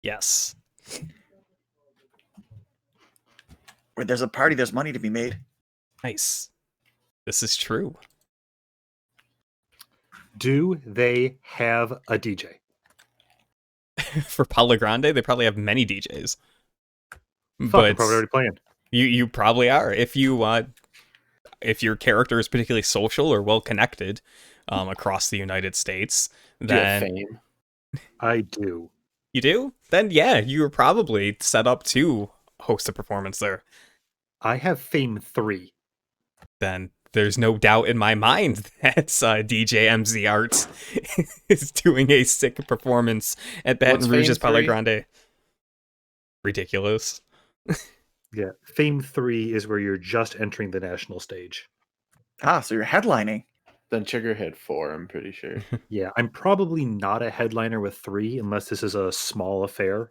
Yes. Where there's a party, there's money to be made. Nice. This is true. Do they have a DJ? For Palo Grande, they probably have many DJs. Fuck, But I'm probably already playing. you probably are. If your character is particularly social or well connected across the United States, Do you have then fame? I do. you do? Then yeah, you're probably set up to host a performance there. I have Fame 3. Then there's no doubt in my mind that DJ MZ Arts is doing a sick performance at Baton What's Rouge's Fame Palo 3? Grande. Ridiculous. Yeah, Fame 3 is where you're just entering the national stage. Ah, so you're headlining. Then Chigger hit 4, I'm pretty sure. Yeah, I'm probably not a headliner with 3 unless this is a small affair.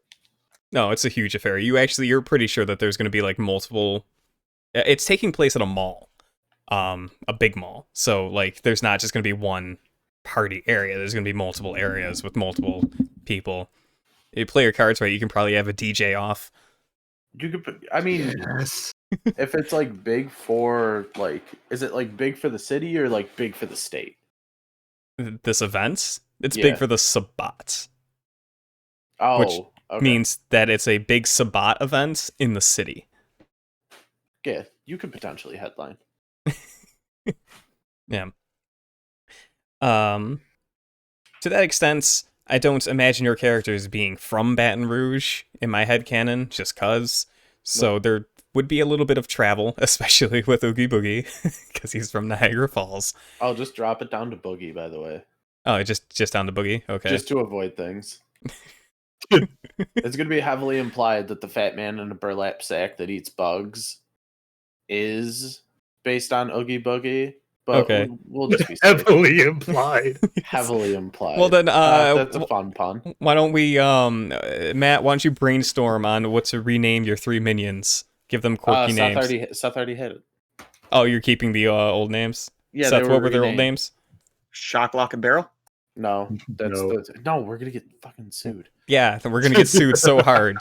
No, it's a huge affair. You're pretty sure that there's going to be like multiple. It's taking place at a mall, a big mall. So like, there's not just going to be one party area. There's going to be multiple areas with multiple people. If you play your cards right, you can probably have a DJ off. You could put, I mean, Yes. if it's like big for like, is it like big for the city or like big for the state? This event, it's Yeah. big for the Sabbat. Oh, Which okay. Means that it's a big Sabbat event in the city. Yeah, you could potentially headline. Yeah. To that extent, I don't imagine your characters being from Baton Rouge in my headcanon, just cuz. So there would be a little bit of travel, especially with Oogie Boogie, because he's from Niagara Falls. I'll just drop it down to Boogie, by the way, Oh, just down to Boogie? Okay. just to avoid things. It's going to be heavily implied that the fat man in a burlap sack that eats bugs is based on Oogie Boogie, but Okay. we'll just be safe. Heavily implied. Heavily implied. Well then, that's a fun pun. why don't we, Matt, why don't you brainstorm on what to rename your 3 minions? Give them quirky names. Seth already hit it. Oh, you're keeping the old names? Yeah, Seth, they what were their old renamed. names? Shock, lock, and barrel. No, No. no. We're gonna get fucking sued. Yeah, then we're gonna get sued so hard.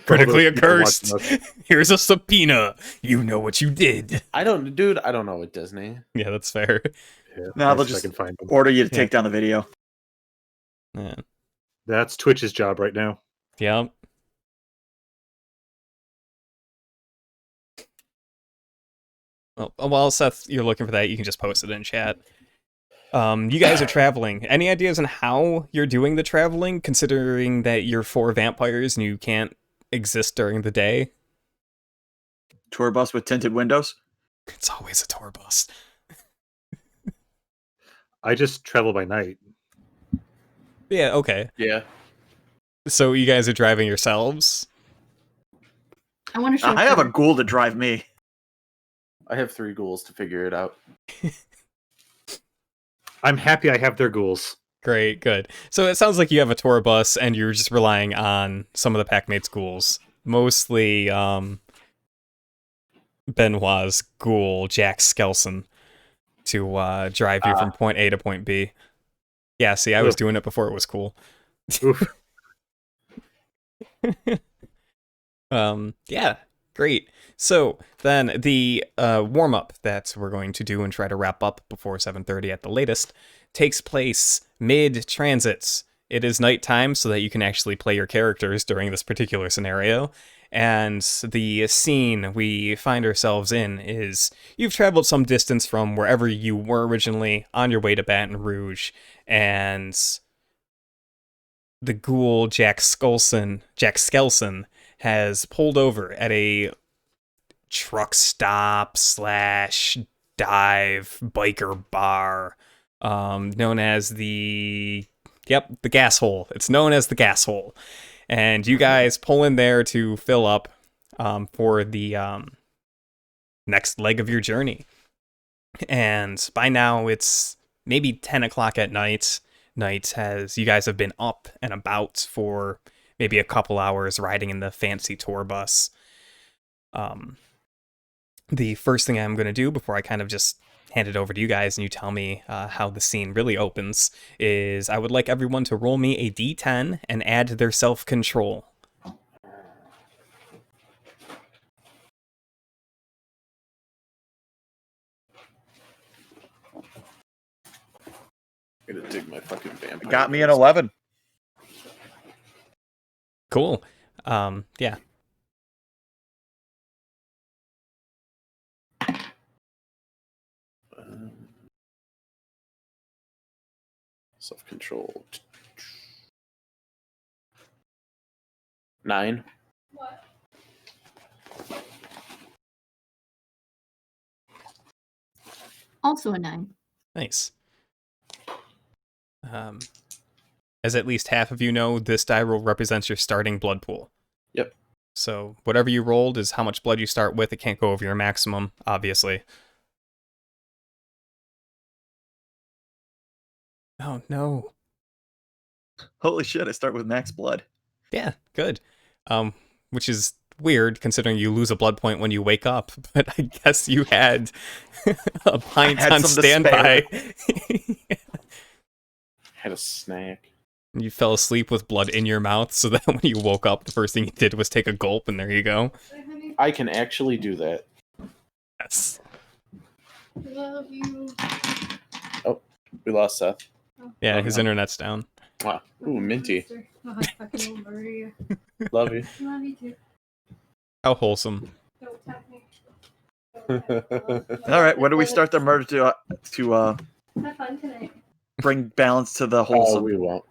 Critically accursed. Here's a subpoena. You know what you did. I don't know what Disney. Yeah, that's fair. Yeah, No, they'll I just can find them. order you to take down the video. Yeah. That's Twitch's job right now. Yeah. Well, while Seth, you're looking for that, you can just post it in chat. You guys are traveling. Any ideas on how you're doing the traveling, considering that you're 4 vampires and you can't exist during the day? Tour bus with tinted windows. It's always a tour bus. I just travel by night. Yeah, okay. Yeah. So you guys are driving yourselves? I want to show. I have a ghoul to drive me. I have 3 ghouls to figure it out. I'm happy I have their ghouls. Great, good. So it sounds like you have a tour bus and you're just relying on some of the Packmates ghouls. Mostly Benoit's ghoul, Jack Skelson, to drive you from point A to point B. Yeah, see, I was doing it before it was cool. Oof. Yeah, great. So then the warm-up that we're going to do and try to wrap up before 7:30 at the latest takes place mid-transit. It is nighttime so that you can actually play your characters during this particular scenario. And the scene we find ourselves in is you've traveled some distance from wherever you were originally on your way to Baton Rouge, and the ghoul Jack Skelson has pulled over at a truck stop / dive biker bar known as the gas hole. It's known as the gas hole. And you guys pull in there to fill up for the next leg of your journey. And by now it's maybe 10 o'clock at night. You guys have been up and about for maybe a couple hours riding in the fancy tour bus. The first thing I'm going to do before I kind of just hand it over to you guys and you tell me how the scene really opens, is I would like everyone to roll me a d10 and add their self-control. I'm gonna dig my fucking vampire. Got me an 11. Cool. Yeah. Self-control. 9. Also a 9. Nice. As at least half of you know, this die roll represents your starting blood pool. Yep. So whatever you rolled is how much blood you start with. It can't go over your maximum, obviously. Oh, no. Holy shit, I start with max blood. Yeah, good. Which is weird considering you lose a blood point when you wake up, but I guess you had a pint had on some to standby. Had a snack. You fell asleep with blood in your mouth so that when you woke up, the first thing you did was take a gulp, and there you go. I can actually do that. Yes. Love you. Oh, we lost Seth. Yeah, Oh, his no. internet's down. Wow. Ooh, minty. Oh, I fucking love you. Love you. Love you too. How wholesome. Don't tap me. All right, when do we start the murder to Have fun tonight. bring balance to the Oh, wholesome? we won't.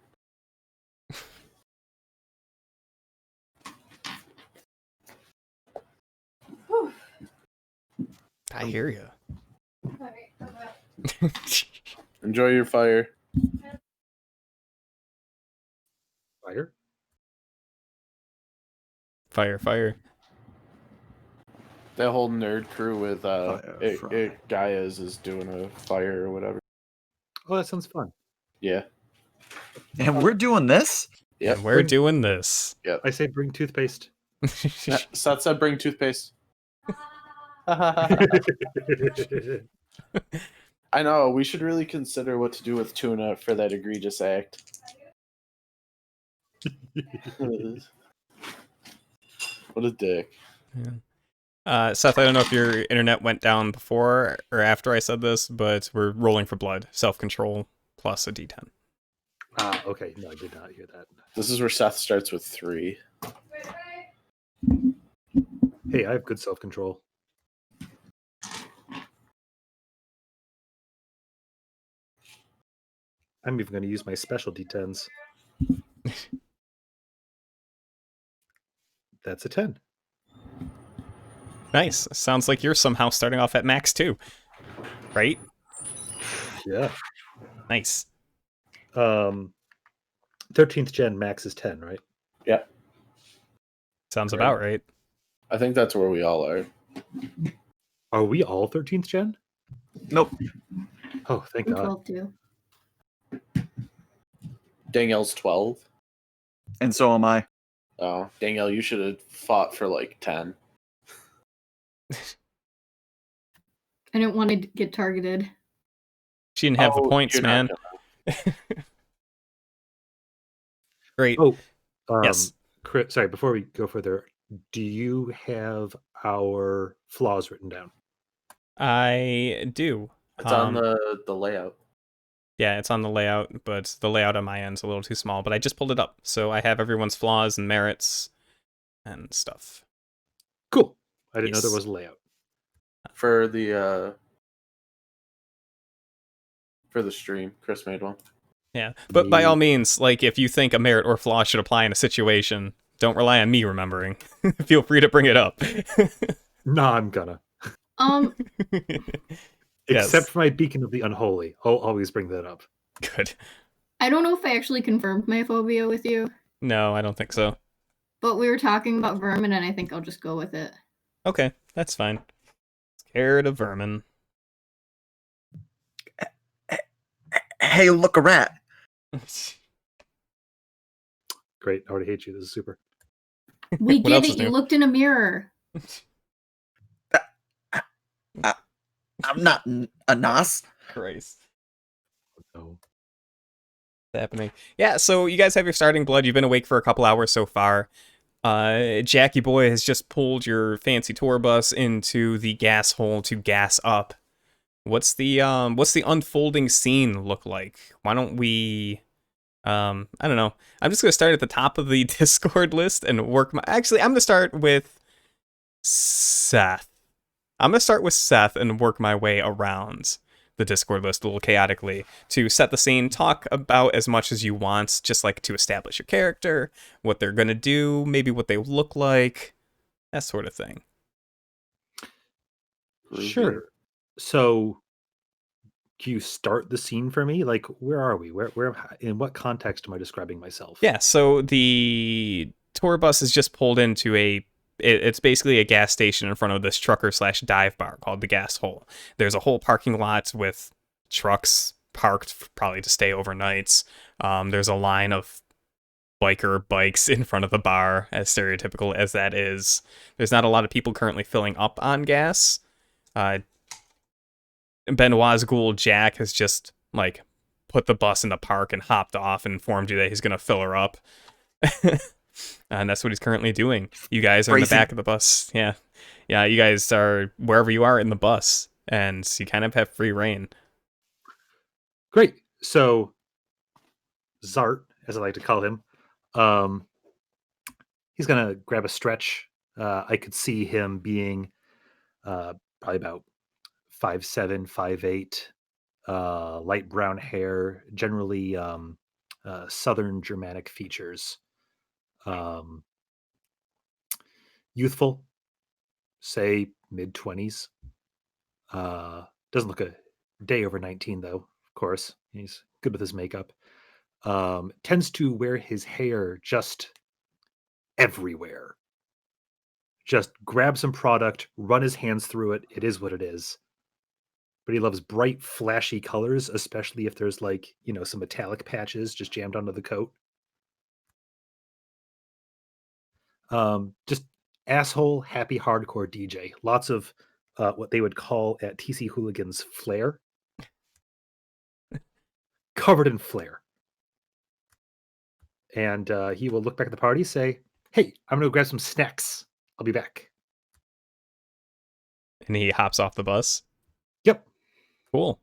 Whew. I hear you. Alright, I'm out. Enjoy your fire. Fire? Fire, fire. That whole nerd crew with Fire. Gaia's is doing a fire or whatever. Oh, that sounds fun. Yeah. And we're doing this? Yep. And we're doing this. I say bring toothpaste. Seth said bring toothpaste. I know, we should really consider what to do with Tuna for that egregious act. What a dick. Yeah. Seth, I don't know if your internet went down before or after I said this, but we're rolling for blood. Self-control plus a d10. Okay. No, I did not hear that. This is where Seth starts with 3. Hey, I have good self-control. I'm even going to use my special D10s. That's a 10. Nice. Sounds like you're somehow starting off at max too. Right? Yeah. Nice. 13th gen max is 10, right? Yeah. Sounds Right. about right. I think that's where we all are. Are we all 13th gen? Nope. Oh, thank I'm God. 12 too. Danielle's 12. And so am I. Oh, Danielle, you should have fought for like 10. I didn't want to get targeted. She didn't have the Oh, points, you're not man. Great. Oh, Yes. Chris, sorry, before we go further, do you have our flaws written down? I do. It's on the layout. Yeah, it's on the layout, but the layout on my end's a little too small. But I just pulled it up, so I have everyone's flaws and merits and stuff. Cool. I didn't know Yes. there was a layout. For the stream, Chris made one. Yeah, but by all Me- means, like if you think a merit or flaw should apply in a situation, don't rely on me remembering. Feel free to bring it up. No, I'm gonna. Yes. Except for my beacon of the unholy. I'll always bring that up. Good. I don't know if I actually confirmed my phobia with you, No, I don't think so. but we were talking about vermin, and I think I'll just go with it. Okay, that's fine. Scared of vermin. Hey, look, a rat. Great. I already hate you. This is super. We What get else is it. You new? looked in a mirror. I'm not a Nas. Christ. No. Happening. Yeah, so you guys have your starting blood. You've been awake for a couple hours so far. Jackie boy has just pulled your fancy tour bus into the gas hole to gas up. What's the unfolding scene look like? Why don't we I don't know. I'm just gonna start at the top of the Discord list and work my actually I'm gonna start with Seth. I'm gonna start with Seth and work my way around the Discord list a little chaotically to set the scene, talk about as much as you want, just like to establish your character, what they're gonna do, maybe what they look like, that sort of thing. Sure. So, do you start the scene for me? Like, where are we? Where? In what context am I describing myself? Yeah, so the tour bus is just pulled into it's basically a gas station in front of this trucker/dive bar called the Gas Hole. There's a whole parking lot with trucks parked probably to stay overnights. There's a line of biker bikes in front of the bar, as stereotypical as that is. There's not a lot of people currently filling up on gas. Benoit's ghoul Jack has just like put the bus in the park and hopped off and informed you that he's gonna fill her up. And that's what he's currently doing. You guys are in the back of the bus. Yeah. You guys are wherever you are in the bus, and you kind of have free reign. Great. So, Zart, as I like to call him, he's gonna grab a stretch. I could see him being probably about 5'7", 5'8", light brown hair, generally Southern Germanic features. Youthful, say mid-20s. Doesn't look a day over 19, though, of course. He's good with his makeup. Tends to wear his hair just everywhere. Just grab some product, run his hands through it. It is what it is. But he loves bright, flashy colors, especially if there's some metallic patches just jammed onto the coat. Just asshole, happy, hardcore DJ. Lots of what they would call at TC Hooligans flair. Covered in flair. And he will look back at the party, say, "Hey, I'm going to grab some snacks. I'll be back." And he hops off the bus. Yep. Cool.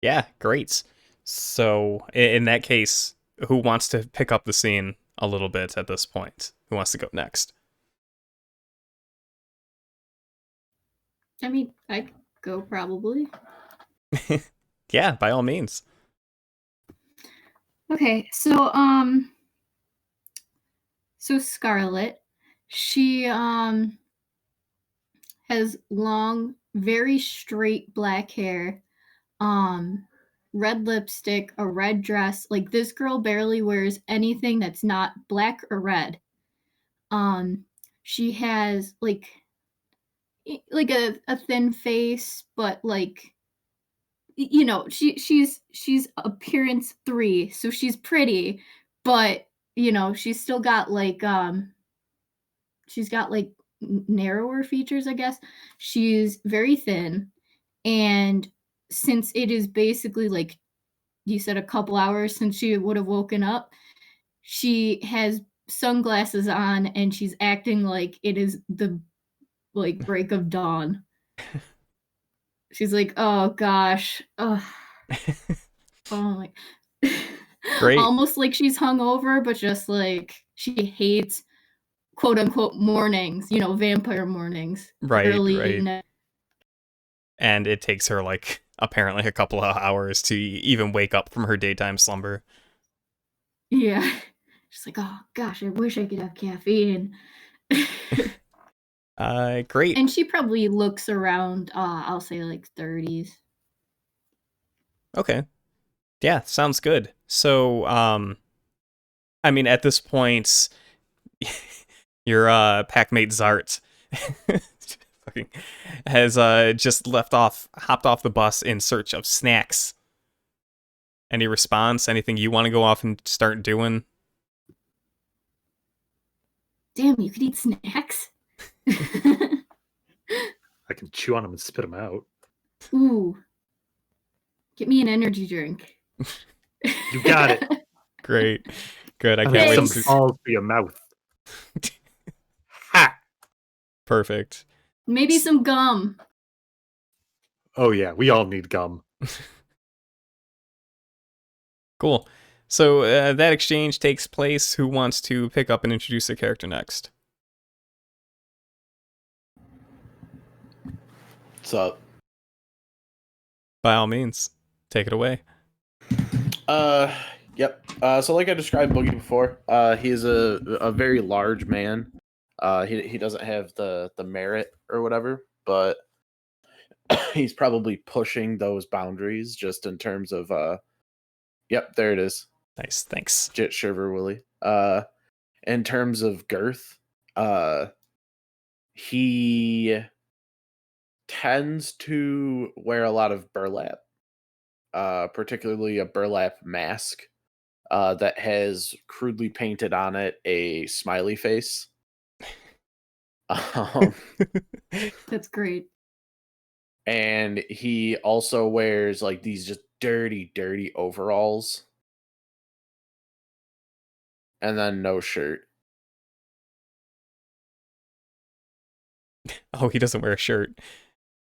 Yeah, great. So in that case, who wants to pick up the scene a little bit at this point? Who wants to go next? I mean, I could go probably. Yeah, by all means. Okay, so Scarlette, she has long, very straight black hair, red lipstick, a red dress. Like, this girl barely wears anything that's not black or red. She has like a thin face, but she's appearance 3, so she's pretty, but she's still got narrower features, I guess. She's very thin, and since it is basically, like you said, a couple hours since she would have woken up, she has sunglasses on and she's acting like it is the break of dawn. She's like, "Oh gosh, oh my." Great. Almost like she's hungover, but just like she hates quote unquote mornings, vampire mornings. Right. Early. And it takes her apparently a couple of hours to even wake up from her daytime slumber. Yeah. She's like, "Oh gosh, I wish I could have caffeine." Great. And she probably looks around, I'll say 30s. Okay. Yeah, sounds good. So, I mean, at this point, your packmate Zart has just hopped off the bus in search of snacks. Any response? Anything you want to go off and start doing? Damn, you could eat snacks? I can chew on them and spit them out. Ooh. Get me an energy drink. You got it. Great. Good. I And can't wait some to see. balls for your mouth. Ha! Perfect. Maybe some gum. Oh yeah, we all need gum. Cool. So that exchange takes place. Who wants to pick up and introduce their character next? What's up? By all means, take it away. Yep. So like I described Boogie before, he is a very large man. He doesn't have the merit or whatever, but he's probably pushing those boundaries just in terms of yep, there it is. Nice. Thanks. Jit Shiver Willie. In terms of girth, he tends to wear a lot of burlap, particularly a burlap mask that has crudely painted on it a smiley face. That's great. And he also wears like these just dirty overalls. And then no shirt. Oh, he doesn't wear a shirt.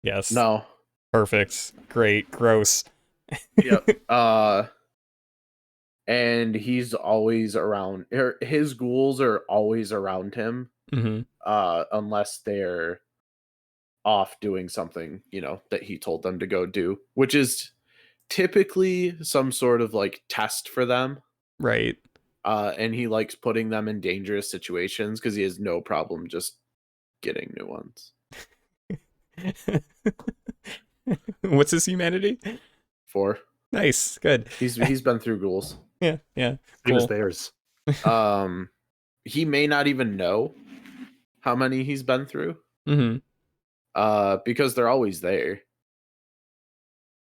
Yes. No. Perfect. Great. Gross. Yep. And he's always around. His ghouls are always around him, Mm-hmm. unless they're off doing something, that he told them to go do, which is typically some sort of like test for them. Right. And he likes putting them in dangerous situations because he has no problem just getting new ones. What's his humanity? 4. Nice. Good. He's been through ghouls. Yeah. Same as Cool. theirs. He may not even know how many he's been through. Mm-hmm. Because they're always there.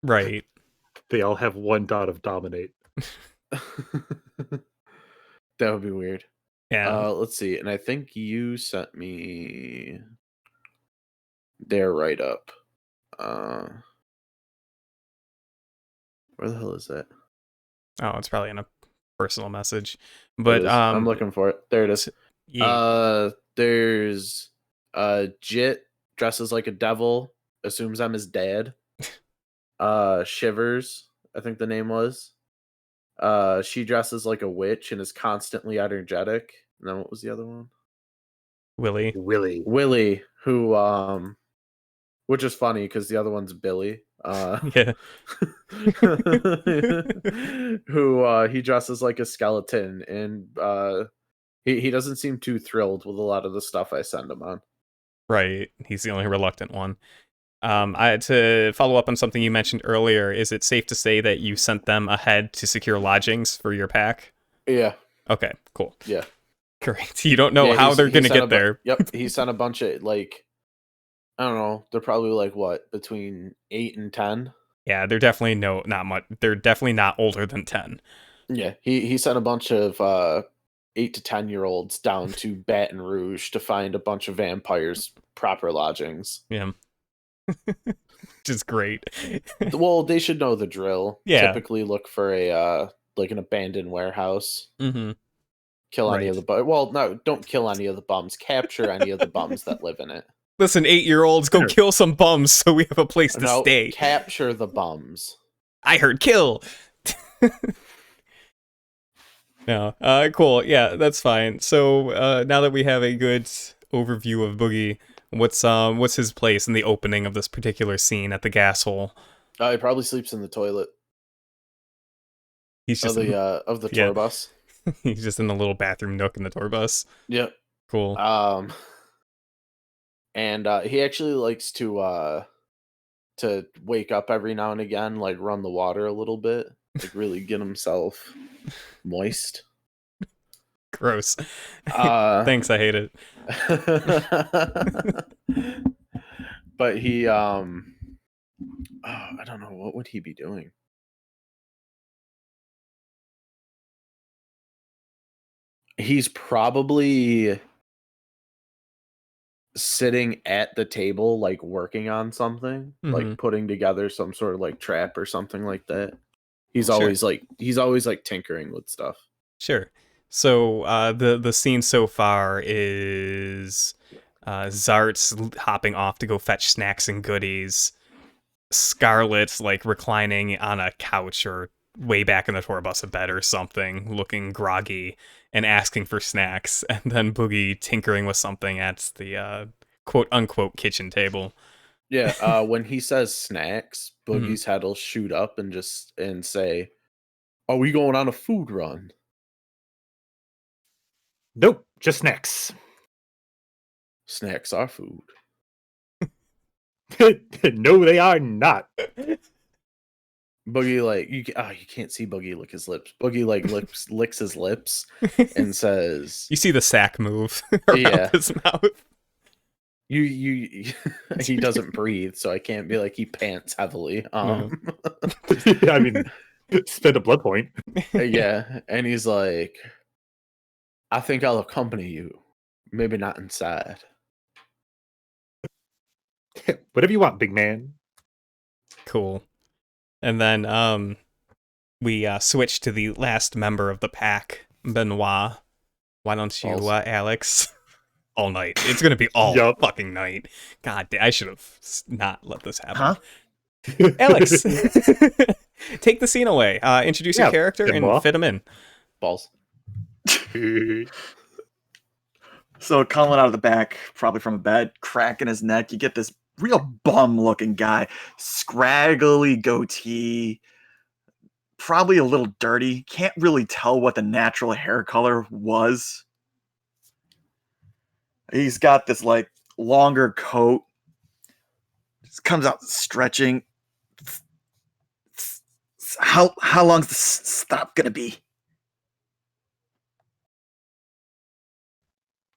Right. They all have one dot of dominate. That would be weird. Yeah. Let's see. And I think you sent me their write up. Where the hell is that? Oh, it's probably in a personal message. It But is. I'm looking for it. There it is. Yeah. There's Jit dresses like a devil, assumes I'm his dad. Shivers, I think the name was. She dresses like a witch and is constantly energetic. And then what was the other one? Willie. Willie, who which is funny because the other one's Billy. Yeah. Who he dresses like a skeleton, and he doesn't seem too thrilled with a lot of the stuff I send him on. Right. He's the only reluctant one. To follow up on something you mentioned earlier, is it safe to say that you sent them ahead to secure lodgings for your pack? Yeah. Okay, cool. Yeah. Great. You don't know how they're going to get there. Yep. He sent a bunch of, like, I don't know. They're probably like, what, between 8 and 10? Yeah, they're definitely not much. They're definitely not older than 10. Yeah. He sent a bunch of 8 to 10-year-olds down to Baton Rouge to find a bunch of vampires proper lodgings. Yeah. Which is great. Well, they should know the drill. Yeah. Typically look for a like an abandoned warehouse. Mm-hmm. Kill any Right. of the bums. Well, no, don't kill any of the bums. Capture any of the bums that live in it. Listen, 8-year-olds, go Sure. kill some bums so we have a place to No, stay. capture the bums. I heard kill. No. Cool. Yeah, that's fine. So now that we have a good overview of Boogie, what's his place in the opening of this particular scene at the gas hole? He probably sleeps in the toilet He's of just the yeah. tour bus. he's just in the little bathroom nook in the tour bus. Yep. Cool. And he actually likes to wake up every now and again, like run the water a little bit, like really get himself moist. Gross. Thanks, I hate it. But he I don't know, what would he be doing? He's probably sitting at the table, like working on something, Mhm. like putting together some sort of like trap or something like that. He's Sure. always like tinkering with stuff. Sure. So the scene so far is Zart's hopping off to go fetch snacks and goodies. Scarlett's like reclining on a couch or way back in the tour bus, a bed or something, looking groggy and asking for snacks. And then Boogie tinkering with something at the quote unquote kitchen table. Yeah, when he says snacks, Boogie's head will shoot up and say, "Are we going on a food run?" Nope, just snacks. Snacks are food. No, they are not. Boogie, like, you can't see Boogie lick his lips. Boogie, like, licks his lips and says, You see the sack move around Yeah. his mouth. he doesn't breathe, so I can't be like he pants heavily. I mean, spend a blood point. Yeah, and he's like, I think I'll accompany you. Maybe not inside. Whatever you want, big man. Cool. And then we switch to the last member of the pack, Benoit. Why don't you, Balls. Alex? All night. It's gonna be all Yup. fucking night. God, I should have not let this happen. Huh? Alex, take the scene away. Introduce your Yeah, character and Benoit. fit him in. Balls. So coming out of the back, probably from a bed, cracking his neck, you get this real bum-looking guy, scraggly goatee, probably a little dirty. Can't really tell what the natural hair color was. He's got this like longer coat. Just comes out stretching. How long's the stop gonna be?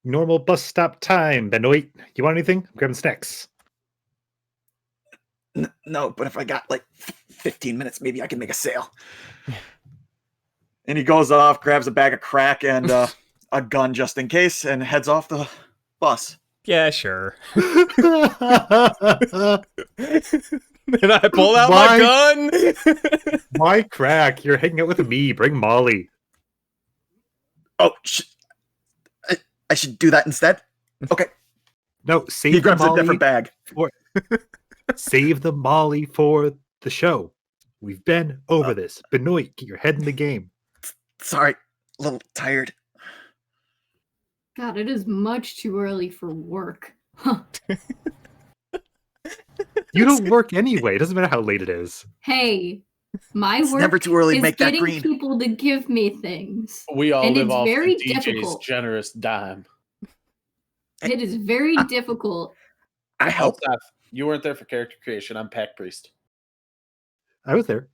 Normal bus stop time, Benoit. You want anything? I'm grabbing snacks. No, but if I got like 15 minutes, maybe I can make a sale. And he goes off, grabs a bag of crack and a gun just in case, and heads off the bus. Yeah, sure. And I pulled out Why? my gun. Why crack? You're hanging out with me. Bring Molly. Oh, I should do that instead? Okay. No, save He the grabs a Molly. different bag. Save the Molly for the show. We've been over this. Benoit, get your head in the game. Sorry, a little tired. God, it is much too early for work. Huh. You don't work anyway. It doesn't matter how late it is. Hey, my It's work never too early to is make that getting green. people to give me things. We all And live it's off very the DJ's difficult. generous dime. It is very difficult. I help. Seth, you weren't there for character creation. I'm Pack Priest. I was there.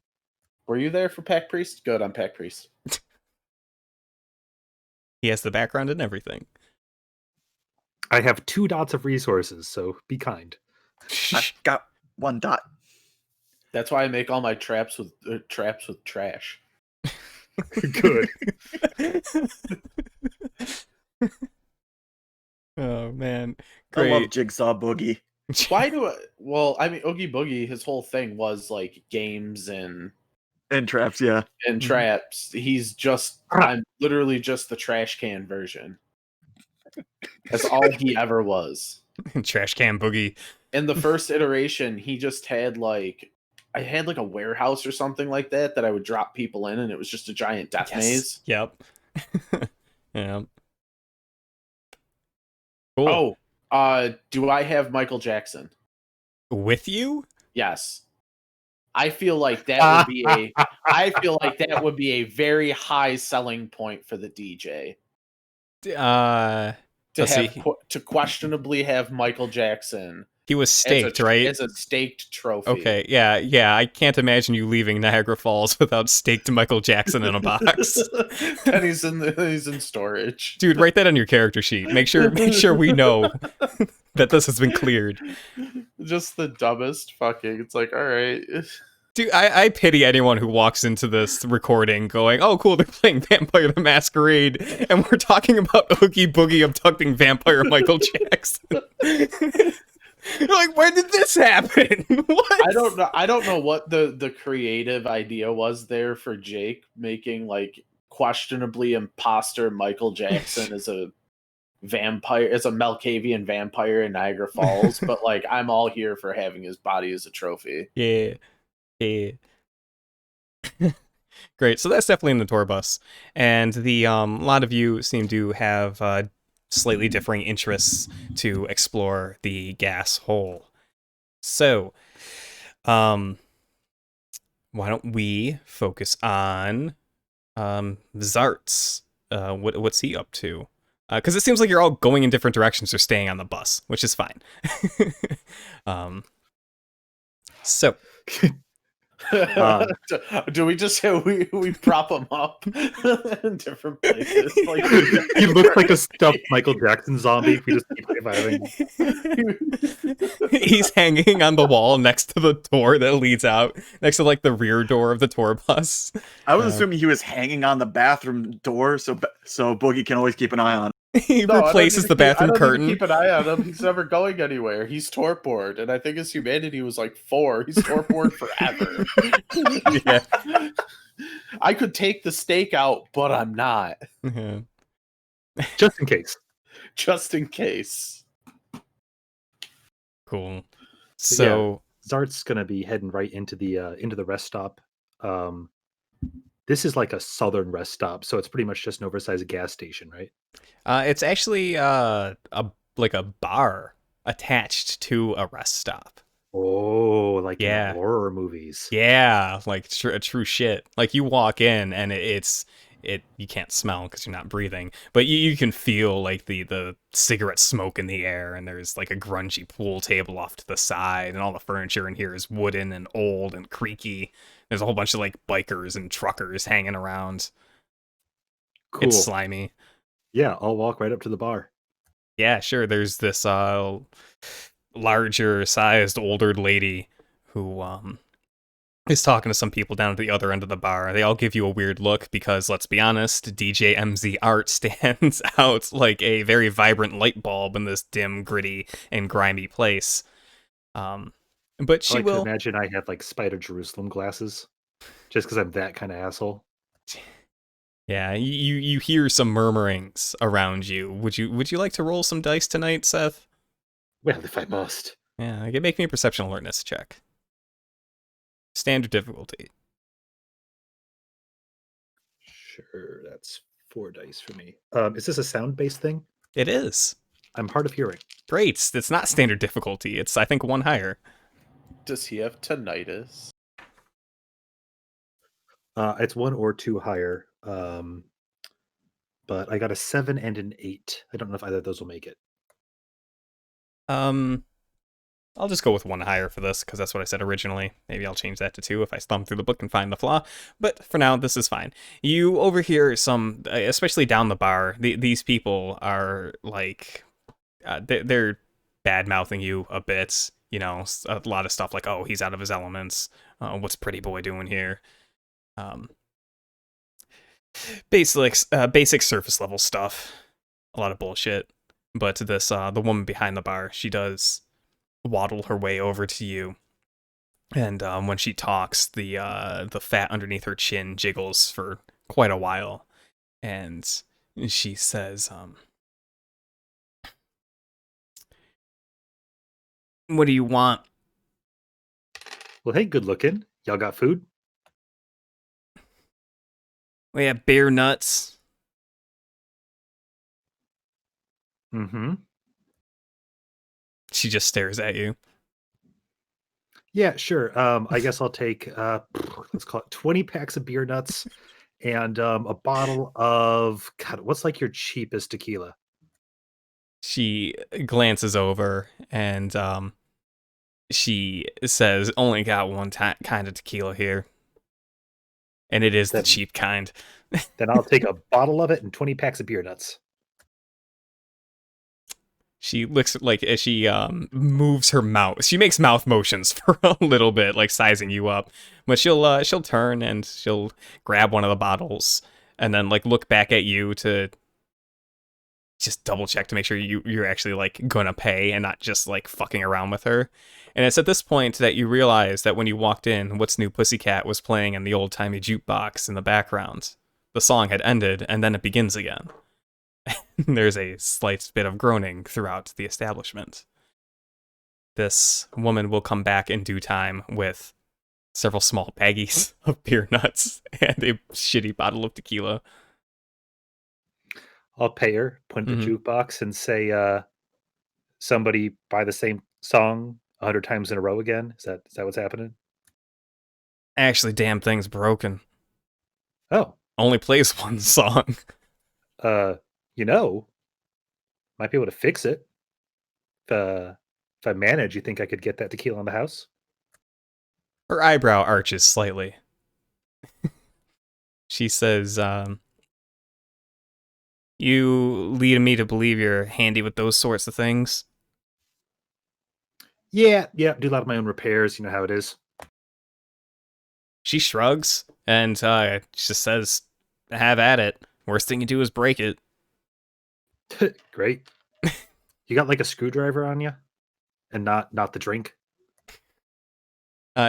Were you there for Pack Priest? Good, I'm Pack Priest. He has the background and everything. I have 2 dots of resources, so be kind. I've got 1 dot. That's why I make all my traps with trash. Good. Oh man, I love great. Jigsaw Boogie. Why do I? Well, I mean, Oogie Boogie, his whole thing was like games and And traps, yeah. traps. He's just, I'm literally just the trash can version. That's all he ever was. Trash can Boogie. In the first iteration, he just had like, I had like a warehouse or something like that I would drop people in, and it was just a giant death maze. Yep. Yeah. Cool. Oh, do I have Michael Jackson? With you? Yes. I feel like that would be a very high selling point for the DJ. Let's see. To questionably have Michael Jackson He was staked, right? as a staked trophy. Okay, yeah. I can't imagine you leaving Niagara Falls without staked Michael Jackson in a box. And he's in storage. Dude, write that on your character sheet. Make sure we know that this has been cleared. Just the dumbest fucking. It's like, all right. Dude, I pity anyone who walks into this recording going, oh, cool, they're playing Vampire the Masquerade, and we're talking about Oogie Boogie abducting vampire Michael Jackson. Like, when did this happen? What? I don't know what the creative idea was there for Jake making like questionably imposter Michael Jackson as a vampire, as a Malkavian vampire in Niagara Falls, but like I'm all here for having his body as a trophy. Yeah. Great. So that's definitely in the tour bus, and the a lot of you seem to have slightly differing interests to explore the gas hole. So, why don't we focus on Zartz? What's he up to? Because it seems like you're all going in different directions or staying on the bus, which is fine. So. Do we just say we prop him up in different places? Like, he looks like a stuffed Michael Jackson zombie if we just keep reviving. He's hanging on the wall next to the door that leads out, next to like the rear door of the tour bus. I was assuming he was hanging on the bathroom door, so Boogie can always keep an eye on him. He replaces the bathroom curtain. Keep an eye on him. He's never going anywhere. He's torpor, and I think his humanity was like 4. He's torpor forever. Yeah. I could take the stake out, but I'm not. Yeah. Just in case. Just in case. Cool. So Zart's gonna be heading right into the rest stop. This is like a southern rest stop, so it's pretty much just an oversized gas station, right? It's actually a bar attached to a rest stop. Oh, like in horror movies. Yeah, like true shit. Like you walk in and you can't smell because you're not breathing, but you can feel like the cigarette smoke in the air, and there's like a grungy pool table off to the side, and all the furniture in here is wooden and old and creaky. There's a whole bunch of like bikers and truckers hanging around. Cool. It's slimy. Yeah, I'll walk right up to the bar. Yeah, sure. There's this larger sized older lady who is talking to some people down at the other end of the bar. They all give you a weird look because, let's be honest, DJ MZ Art stands out like a very vibrant light bulb in this dim, gritty, and grimy place. But she will imagine I have like Spider Jerusalem glasses, just because I'm that kind of asshole. Yeah, you hear some murmurings around you. Would you like to roll some dice tonight, Seth? Well, if I must. Yeah, make me a perception alertness check. Standard difficulty. Sure, that's 4 dice for me. Is this a sound-based thing? It is. I'm hard of hearing. Great. It's not standard difficulty. It's, I think, 1 higher. Does he have tinnitus? It's 1 or 2 higher. But I got a 7 and an 8. I don't know if either of those will make it. I'll just go with 1 higher for this, because that's what I said originally. Maybe I'll change that to 2 if I thumb through the book and find the flaw. But for now, this is fine. You overhear some, especially down the bar, these people are like, they're bad-mouthing you a bit. You know, a lot of stuff like, oh, he's out of his elements. What's Pretty Boy doing here? Basic surface level stuff. A lot of bullshit. But this, the woman behind the bar, she does waddle her way over to you, and when she talks, the fat underneath her chin jiggles for quite a while, and she says, "What do you want?" Well, hey, good looking. Y'all got food? We have beer nuts. Mm-hmm. She just stares at you. Yeah, sure. I guess I'll take let's call it 20 packs of beer nuts and a bottle of, God, what's like your cheapest tequila? She glances over and she says, "Only got one kind of tequila here, and it is the cheap kind." Then I'll take a bottle of it and 20 packs of beer nuts. She looks like as she moves her mouth. She makes mouth motions for a little bit, like sizing you up. But she'll turn and she'll grab one of the bottles and then like look back at you to just double check to make sure you're actually like gonna pay and not just like fucking around with her. And it's at this point that you realize that when you walked in, What's New Pussycat was playing in the old timey jukebox in the background. The song had ended and then it begins again. There's a slight bit of groaning throughout the establishment. This woman will come back in due time with several small baggies of beer nuts and a shitty bottle of tequila. I'll pay her, point at the jukebox, and say, somebody buy the same song 100 times in a row again. Is that what's happening? Actually, damn thing's broken. Oh. Only plays one song. Might be able to fix it. If I manage, you think I could get that tequila in the house? Her eyebrow arches slightly. She says, you lead me to believe you're handy with those sorts of things? Yeah, do a lot of my own repairs, you know how it is. She shrugs and just says, have at it. Worst thing you do is break it. Great. You got like a screwdriver on you? And not the drink?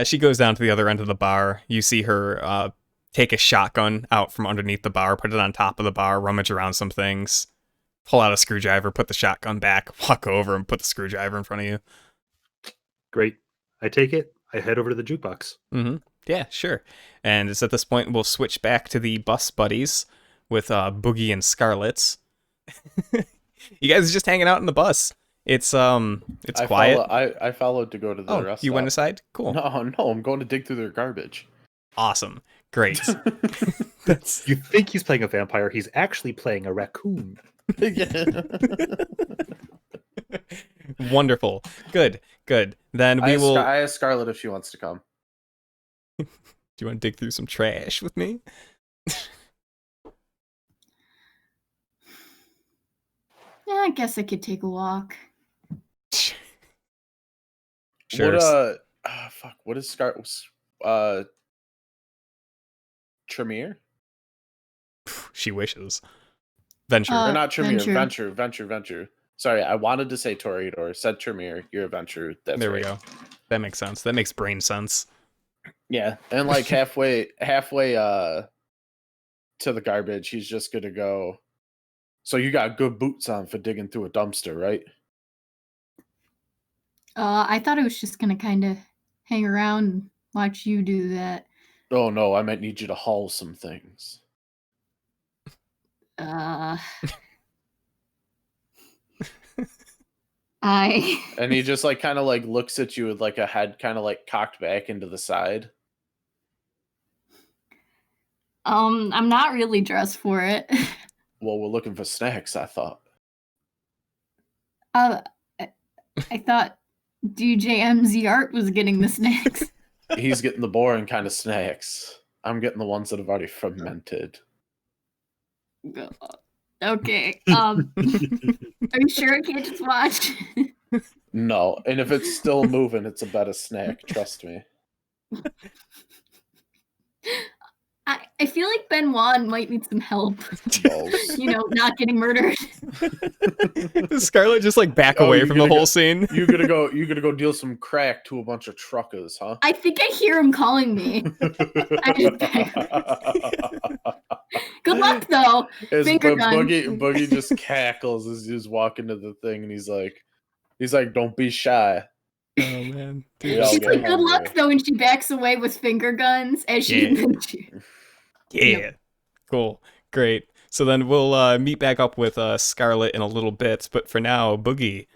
She goes down to the other end of the bar. You see her take a shotgun out from underneath the bar, put it on top of the bar, rummage around some things, pull out a screwdriver, put the shotgun back, walk over and put the screwdriver in front of you. Great. I take it. I head over to the jukebox. Mm-hmm. Yeah, sure. And it's at this point we'll switch back to the bus buddies with Boogie and Scarlette. You guys are just hanging out in the bus. It's quiet. I followed to go to the rest. You went aside? Cool. No, I'm going to dig through their garbage. Awesome. Great. You think he's playing a vampire, he's actually playing a raccoon. Wonderful. Good. Then I asked Scarlette if she wants to come. Do you want to dig through some trash with me? Yeah, I guess I could take a walk. Sure. What is Tremere? She wishes. Venture. Or not Tremere. Venture. Sorry, I wanted to say Toreador. Said Tremere. You're a Venture. That's there right. We go. That makes sense. That makes brain sense. Yeah, and like halfway to the garbage, he's just gonna go. So you got good boots on for digging through a dumpster, right? I thought I was just gonna kind of hang around and watch you do that. Oh no, I might need you to haul some things. And he just like kind of like looks at you with like a head kind of like cocked back into the side. I'm not really dressed for it. Well, we're looking for snacks, I thought. I thought DJ MZ Art was getting the snacks. He's getting the boring kind of snacks. I'm getting the ones that have already fermented. Okay. Are you sure I can't just watch? No, and if it's still moving, it's a better snack. Trust me. I feel like Benoit might need some help. Not getting murdered. Scarlett just like back away from the whole scene. You gonna go deal some crack to a bunch of truckers, huh? I think I hear him calling me. Good luck though. Finger gun. Boogie just cackles as he's walking to the thing, and he's like, "Don't be shy." Oh man, dude. She's like, "Good luck though," and she backs away with finger guns as she. Yeah. Yep. Cool. Great. So then we'll meet back up with Scarlett in a little bit, but for now, Boogie.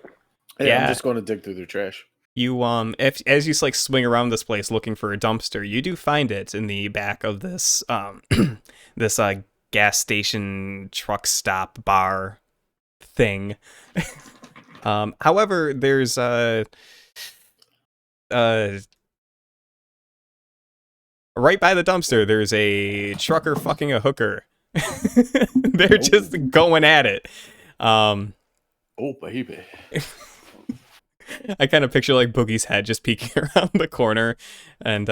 Yeah, I'm just going to dig through their trash. You as you like swing around this place looking for a dumpster, you do find it in the back of this this gas station truck stop bar thing. However, there's right by the dumpster, there's a trucker fucking a hooker. They're just going at it. Oh, baby. I kind of picture like Boogie's head just peeking around the corner, and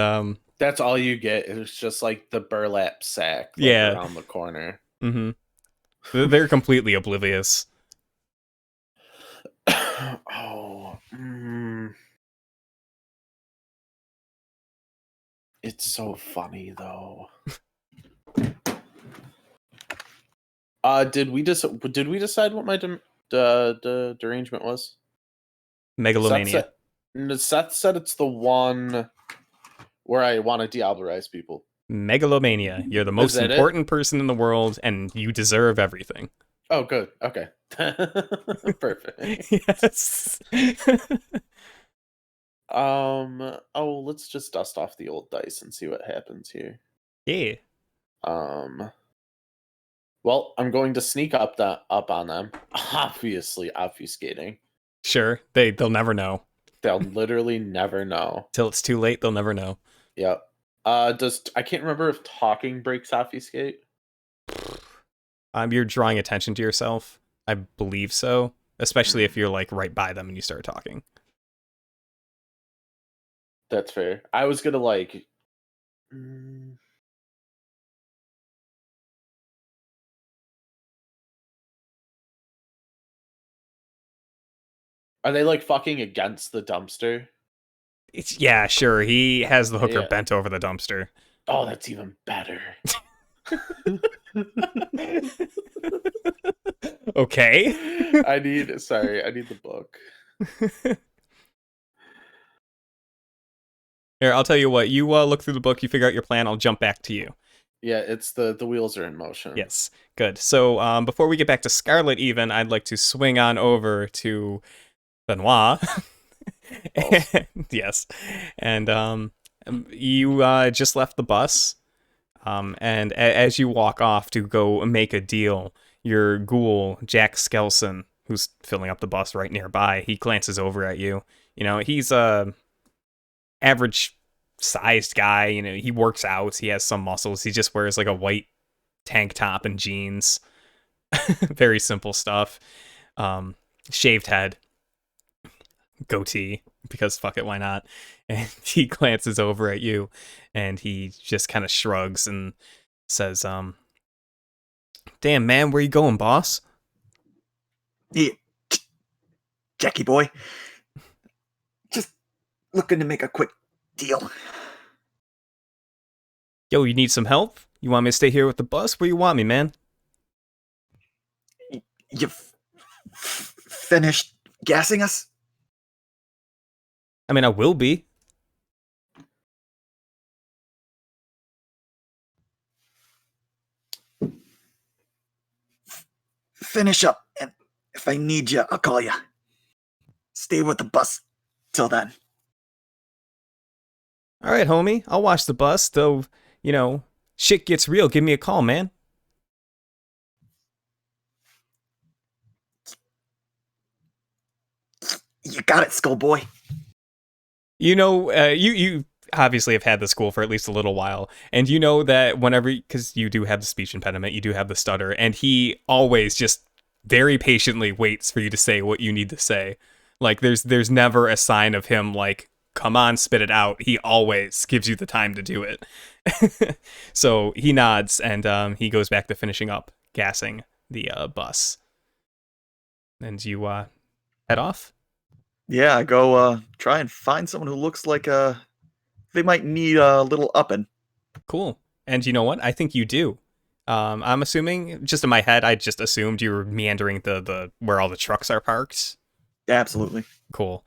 That's all you get. It's just like the burlap sack Yeah. around the corner. mhm. They're completely oblivious. Oh. It's so funny though. Did we decide what my derangement was? Megalomania. Seth said it's the one where I want to diablerize people. Megalomania. You're the most that it? important person in the world, and you deserve everything. Oh, good. Okay. Perfect. Yes. Oh, let's just dust off the old dice and see what happens here. Yeah. Well, I'm going to sneak up on them. Obviously obfuscating. Sure. They'll never know. They'll literally never know. Till it's too late, they'll never know. Yep. I can't remember if talking breaks obfuscate. You're drawing attention to yourself. I believe so. Especially if you're like right by them and you start talking. That's fair. I was gonna like. Are they like fucking against the dumpster? Yeah, sure. He has the hooker Yeah. bent over the dumpster. Oh, that's even better. Okay. I need the book. Here, I'll tell you what. You look through the book, you figure out your plan, I'll jump back to you. Yeah, it's the wheels are in motion. Yes, good. So before we get back to Scarlette even, I'd like to swing on over to Benoit. Yes. And you just left the bus. And as you walk off to go make a deal, your ghoul, Jack Skelson, who's filling up the bus right nearby, he glances over at you. You know, he's a average sized guy. You know, he works out, he has some muscles, he just wears like a white tank top and jeans. Very simple stuff. Shaved head, goatee, because fuck it, why not? And he glances over at you and he just kind of shrugs and says, damn man, where you going, boss? Yeah, Jackie boy, just looking to make a quick deal. Yo, you need some help? You want me to stay here with the bus? Where you want me, man? You finished gassing us? I mean, I will be. Finish up, and if I need you, I'll call you. Stay with the bus till then. All right, homie. I'll watch the bus, though, you know, shit gets real. Give me a call, man. You got it, Skullboy. You know, you obviously have had the school for at least a little while, and you know that whenever, because you do have the speech impediment, you do have the stutter, and he always just very patiently waits for you to say what you need to say. Like, there's never a sign of him like, come on, spit it out. He always gives you the time to do it. So he nods, and he goes back to finishing up gassing the bus. And you head off? Yeah, I go try and find someone who looks like they might need a little upping. Cool. And you know what? I think you do. I'm assuming, just in my head, I just assumed you were meandering the where all the trucks are parked. Absolutely. Cool.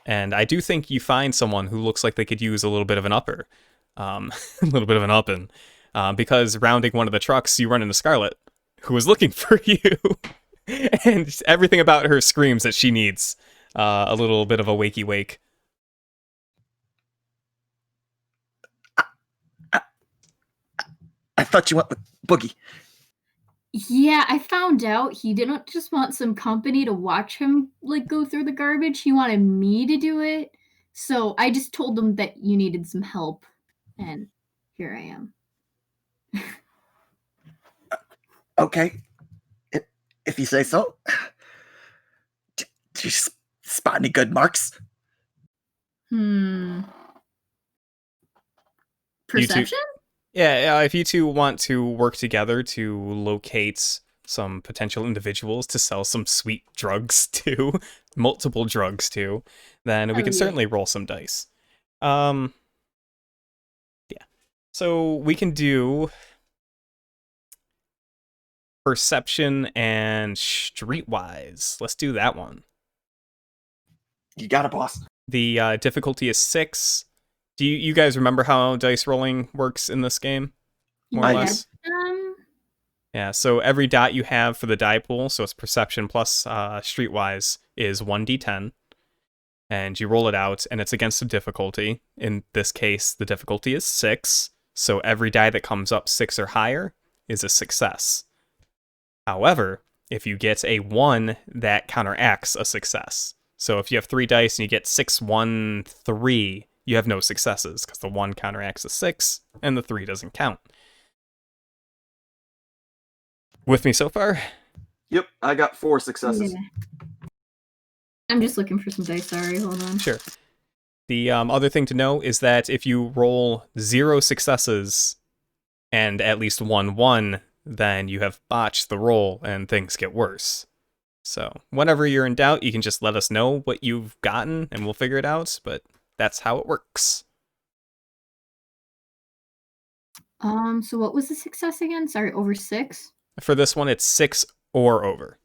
And I do think you find someone who looks like they could use a little bit of an upper. A little bit of an upping. Because rounding one of the trucks, you run into Scarlette, who is looking for you. And everything about her screams that she needs a little bit of a wakey wake. I thought you went with Boogie. Yeah, I found out he didn't just want some company to watch him like go through the garbage. He wanted me to do it. So I just told him that you needed some help, and here I am. Okay, if you say so. Did you spot any good marks? Perception? Yeah, if you two want to work together to locate some potential individuals to sell some sweet drugs to, multiple drugs to, then we can certainly roll some dice. Yeah. So we can do perception and streetwise. Let's do that one. You got it, boss. The difficulty is 6. Do you guys remember how dice rolling works in this game? More or less? Yeah, so every dot you have for the die pool, so it's perception plus streetwise, is 1d10. And you roll it out, and it's against the difficulty. In this case, the difficulty is 6. So every die that comes up 6 or higher is a success. However, if you get a 1, that counteracts a success. So if you have 3 dice and you get 6, 1, 3, you have no successes, because the 1 counteracts the 6, and the 3 doesn't count. With me so far? Yep, I got 4 successes. Yeah. I'm just looking for some dice, sorry, hold on. Sure. The other thing to know is that if you roll 0 successes and at least 1 1, then you have botched the roll and things get worse. So whenever you're in doubt, you can just let us know what you've gotten and we'll figure it out, but that's how it works. So what was the success again? Sorry, over 6? For this one, it's 6 or over.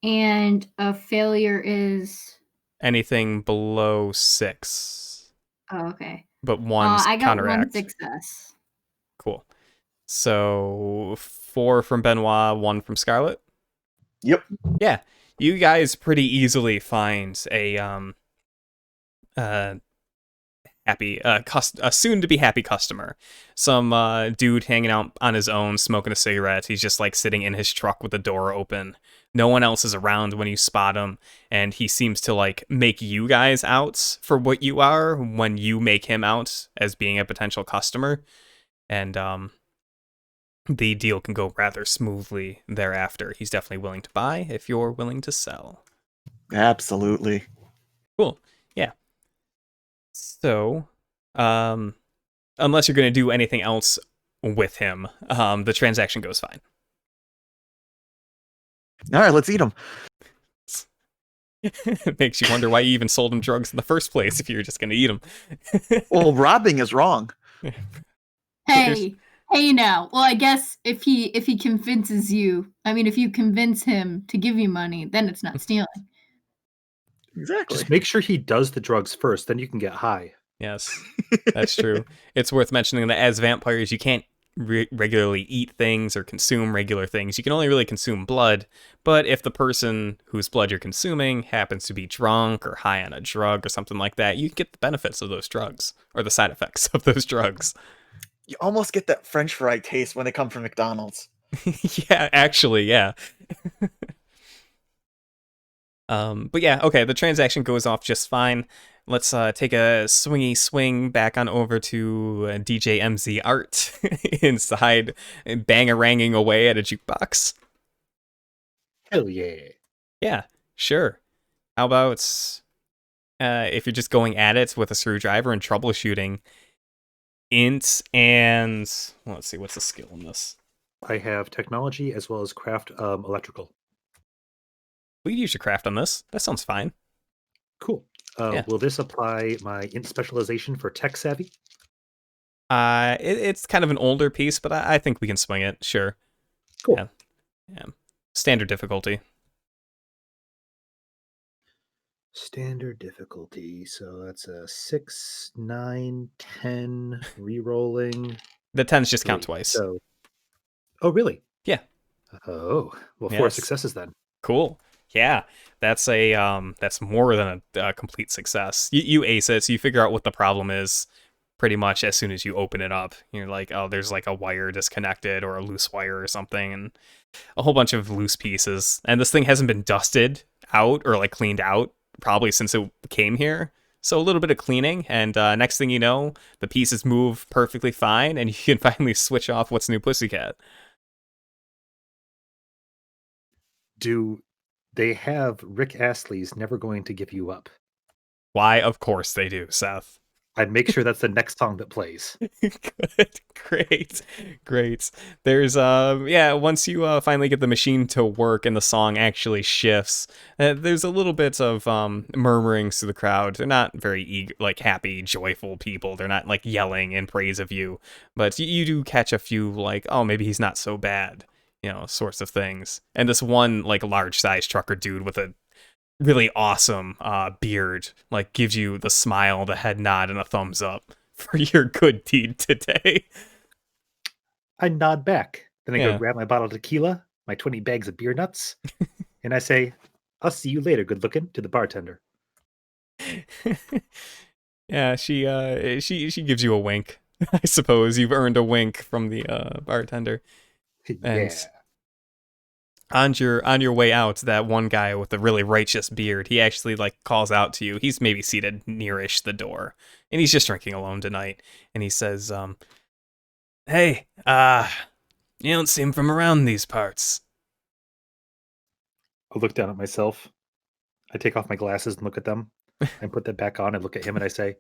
And a failure is... Anything below 6. Oh, okay. But one's I got counteract. 1 success. Cool. So 4 from Benoit, 1 from Scarlette. Yep. Yeah, you guys pretty easily find a soon-to-be happy customer. Some dude hanging out on his own, smoking a cigarette. He's just like sitting in his truck with the door open. No one else is around when you spot him, and he seems to like make you guys out for what you are when you make him out as being a potential customer. And the deal can go rather smoothly thereafter. He's definitely willing to buy if you're willing to sell. Absolutely. Cool. Yeah. So, unless you're going to do anything else with him, the transaction goes fine. All right, let's eat them. It makes you wonder why you even sold him drugs in the first place if you're just going to eat them. Well, robbing is wrong. Hey now. Well, I guess if he convinces you, I mean, if you convince him to give you money, then it's not stealing. Exactly. Just make sure he does the drugs first, then you can get high. Yes, that's true. It's worth mentioning that as vampires, you can't regularly eat things or consume regular things. You can only really consume blood, but if the person whose blood you're consuming happens to be drunk or high on a drug or something like that, you can get the benefits of those drugs, or the side effects of those drugs. You almost get that French fry taste when they come from McDonald's. Yeah, actually, yeah. But yeah, okay, the transaction goes off just fine. Let's take a swingy swing back on over to DJ MZ Art inside, bang-a-ranging away at a jukebox. Hell yeah. Yeah, sure. How about if you're just going at it with a screwdriver and troubleshooting, int and... let's see, what's the skill in this? I have technology as well as craft electrical. We could use your craft on this. That sounds fine. Cool. Yeah. Will this apply my int specialization for tech savvy? It's kind of an older piece, but I think we can swing it. Sure. Cool. Yeah. Standard difficulty. Standard difficulty. So that's a 6, 9, 10, re-rolling. The 10s just count twice. So, oh, really? Yeah. Oh, well, 4 Yes. successes then. Cool. Yeah, that's that's more than a complete success. You ace it, so you figure out what the problem is pretty much as soon as you open it up. You're like, oh, there's like a wire disconnected or a loose wire or something, and a whole bunch of loose pieces. And this thing hasn't been dusted out or like cleaned out probably since it came here. So a little bit of cleaning, and next thing you know, the pieces move perfectly fine, and you can finally switch off What's New Pussycat. Do They have Rick Astley's Never Going to Give You Up. Why? Of course they do, Seth. I'd make sure that's the next song that plays. Good. Great. There's once you finally get the machine to work and the song actually shifts, there's a little bit of murmurings through the crowd. They're not very eager, like happy, joyful people. They're not like yelling in praise of you, but you do catch a few like, oh, maybe he's not so bad, sorts of things. And this one like large size trucker dude with a really awesome beard like gives you the smile, the head nod, and a thumbs up for your good deed today. I nod back. Then I Yeah. go grab my bottle of tequila, my 20 bags of beer nuts, and I say, I'll see you later, good looking, to the bartender. Yeah, she gives you a wink. I suppose you've earned a wink from the bartender. And on your way out, that one guy with the really righteous beard, he actually like calls out to you. He's maybe seated nearish the door, and he's just drinking alone tonight. And he says, "Hey, you don't seem from around these parts." I look down at myself. I take off my glasses and look at them. And put them back on and look at him and I say,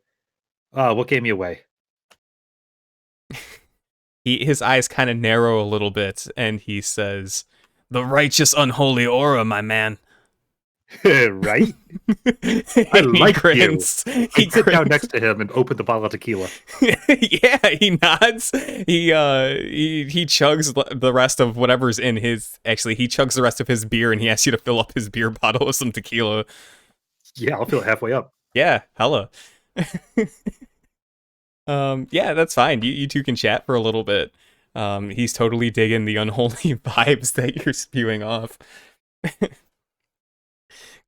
what gave me away? His eyes kind of narrow a little bit, and he says, "The righteous unholy aura, my man." Right? I like you. I sit down next to him and open the bottle of tequila. Yeah, he nods. He chugs the rest of whatever's in his. Actually, he chugs the rest of his beer, and he asks you to fill up his beer bottle with some tequila. Yeah, I'll fill it halfway up. Yeah, hella. Yeah, that's fine. You two can chat for a little bit. He's totally digging the unholy vibes that you're spewing off.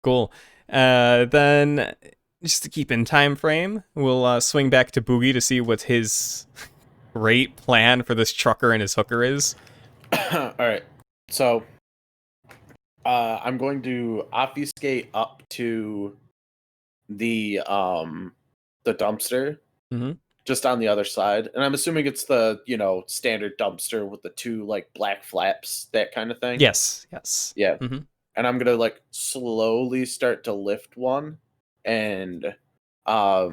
Cool. Then, just to keep in time frame, we'll swing back to Boogie to see what his great plan for this trucker and his hooker is. All right. So, I'm going to obfuscate up to the dumpster, just on the other side, and I'm assuming it's the standard dumpster with the two like black flaps, that kind of thing. Yes. Yeah. And I'm gonna like slowly start to lift one, and I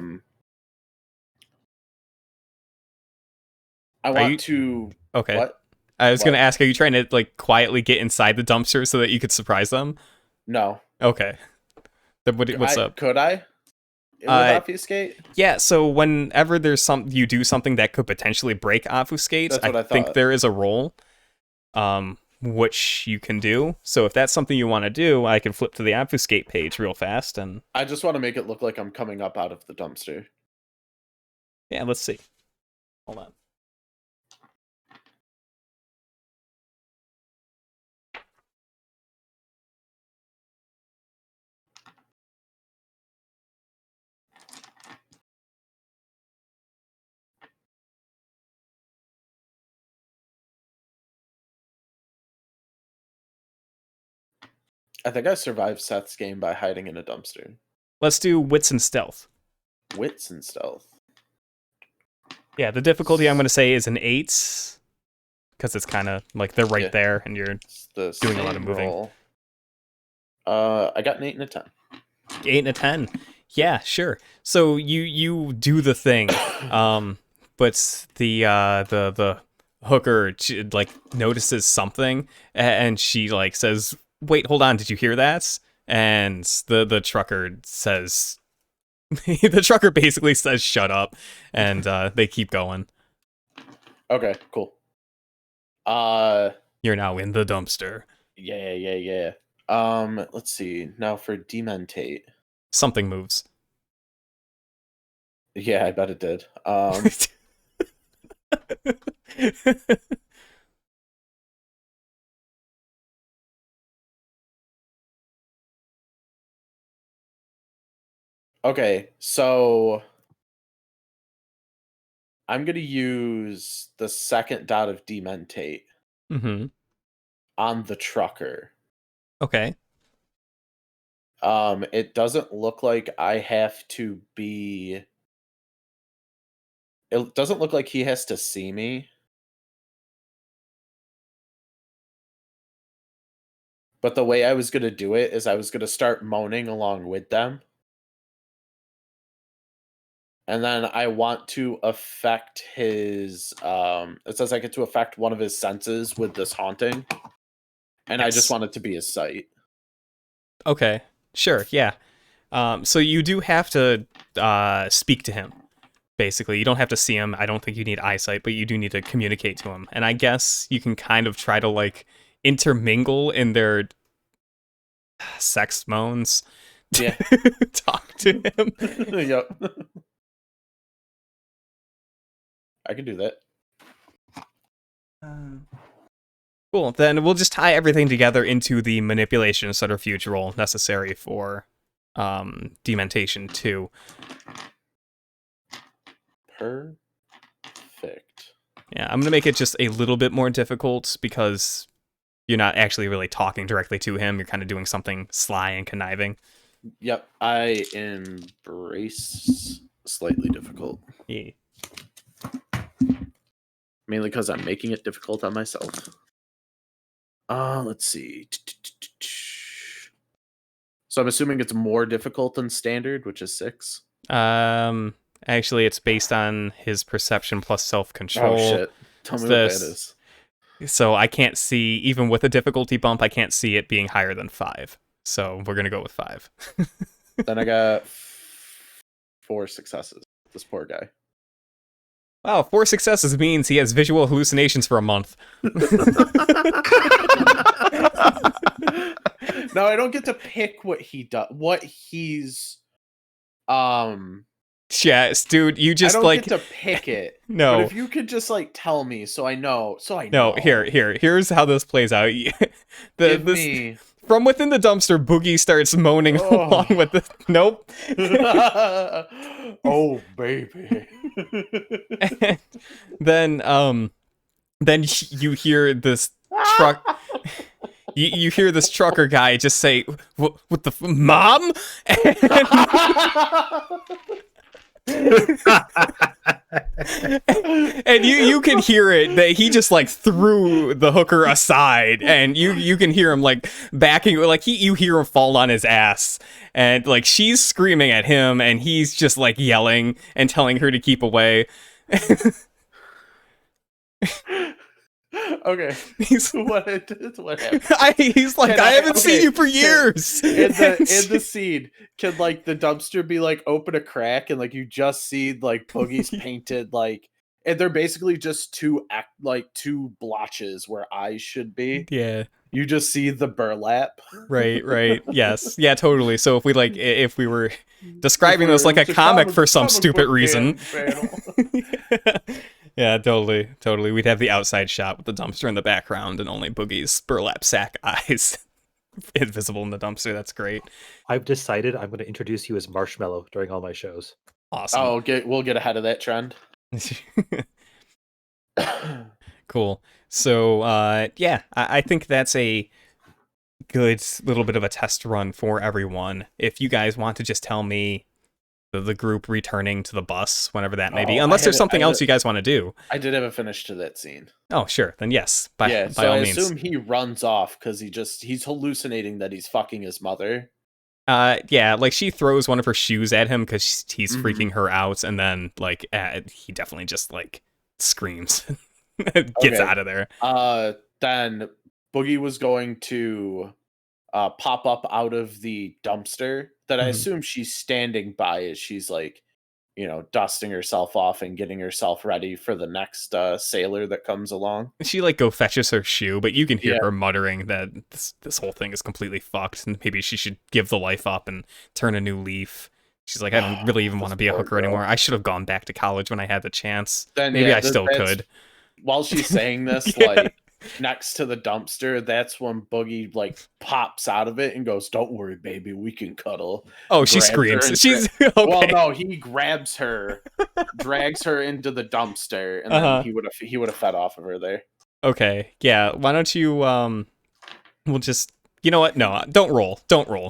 want to. Okay. What? I was gonna ask, are you trying to like quietly get inside the dumpster so that you could surprise them? No. Okay. Then what's up? Could I? With obfuscate? Yeah, so whenever there's you do something that could potentially break obfuscate, That's what I think thought. there is a roll, which you can do. So if that's something you want to do, I can flip to the obfuscate page real fast, and I just want to make it look like I'm coming up out of the dumpster. yeah, let's see. Hold on. I think I survived Seth's game by hiding in a dumpster. Let's do wits and stealth. Wits and stealth. Yeah, the difficulty I'm going to say is an 8, because it's kind of like they're right there, and you're doing a lot of moving. Roll. I got an 8 and a 10. 8 and a 10. Yeah, sure. So you do the thing, but the hooker like notices something, and she like says, "Wait, hold on, did you hear that?" And the trucker says, the trucker basically says, "Shut up," and they keep going. Okay, cool. You're now in the dumpster. Yeah. Let's see. Now for dementate. Something moves. Yeah, I bet it did. Okay, so I'm gonna use the second dot of dementate on the trucker. Okay. It doesn't look like I have to be. It doesn't look like he has to see me. But the way I was going to do it is I was going to start moaning along with them. And then I want to affect his, it says I get to affect one of his senses with this haunting. And I just want it to be his sight. Okay, sure, yeah. So you do have to speak to him, basically. You don't have to see him. I don't think you need eyesight, but you do need to communicate to him. And I guess you can kind of try to, like, intermingle in their sex moans. Yeah. Talk to him. Yep. I can do that. Cool. Then we'll just tie everything together into the manipulation subterfuge roll necessary for dementation 2. Perfect. Yeah, I'm gonna make it just a little bit more difficult because you're not actually really talking directly to him. You're kind of doing something sly and conniving. Yep. I embrace slightly difficult. Yeah. Mainly because I'm making it difficult on myself. Let's see. So I'm assuming it's more difficult than standard, which is 6. Actually, it's based on his perception plus self-control. Oh shit! Tell me what that is. So I can't see, even with a difficulty bump, I can't see it being higher than 5. So we're gonna go with 5. Then I got 4 successes. This poor guy. Wow, 4 successes means he has visual hallucinations for a month. No, I don't get to pick what he does. What he's Yes, dude, you just I don't like get to pick it. No. But if you could just like tell me so I know. No, here's how this plays out. Give me From within the dumpster, Boogie starts moaning along with the nope. Oh baby. And then you hear this truck you hear this trucker guy just say, what the mom? And you can hear it that he just like threw the hooker aside, and you can hear him like backing, like you hear him fall on his ass, and like she's screaming at him and he's just like yelling and telling her to keep away. Okay. What happened? He's like, I haven't seen you for years. In the scene, can like the dumpster be like open a crack and like you just see like Boogie's painted like, and they're basically just two blotches where eyes should be. Yeah. You just see the burlap. Right. Yes. Yeah, totally. So if we were describing this like a comic for some stupid reason. Yeah, totally. We'd have the outside shot with the dumpster in the background and only Boogie's burlap sack eyes invisible in the dumpster. That's great. I've decided I'm going to introduce you as Marshmallow during all my shows. Awesome. Oh, we'll get ahead of that trend. Cool. So, I think that's a good little bit of a test run for everyone. If you guys want to just tell me the group returning to the bus, whenever that may be, unless there's something else you guys want to do. I did have a finish to that scene. Oh, sure. Then yes, by so all I means. assume he runs off because he's hallucinating that he's fucking his mother. Yeah, like she throws one of her shoes at him because he's freaking her out, and then like he definitely just like screams, gets out of there. Then Boogie was going to pop up out of the dumpster that I assume she's standing by as she's like, dusting herself off and getting herself ready for the next sailor that comes along. She like go fetches her shoe, but you can hear her muttering that this whole thing is completely fucked and maybe she should give the life up and turn a new leaf. She's like, I don't really even want to be a hooker anymore. I should have gone back to college when I had the chance. Then maybe I still could. While she's saying this, like next to the dumpster, that's when Boogie like pops out of it and goes, "Don't worry, baby, we can cuddle." Oh, she screams. She's okay. Well, no, he grabs her, drags her into the dumpster, and then he would have fed off of her there. Okay, yeah. Why don't you we'll just, you know what? No, don't roll.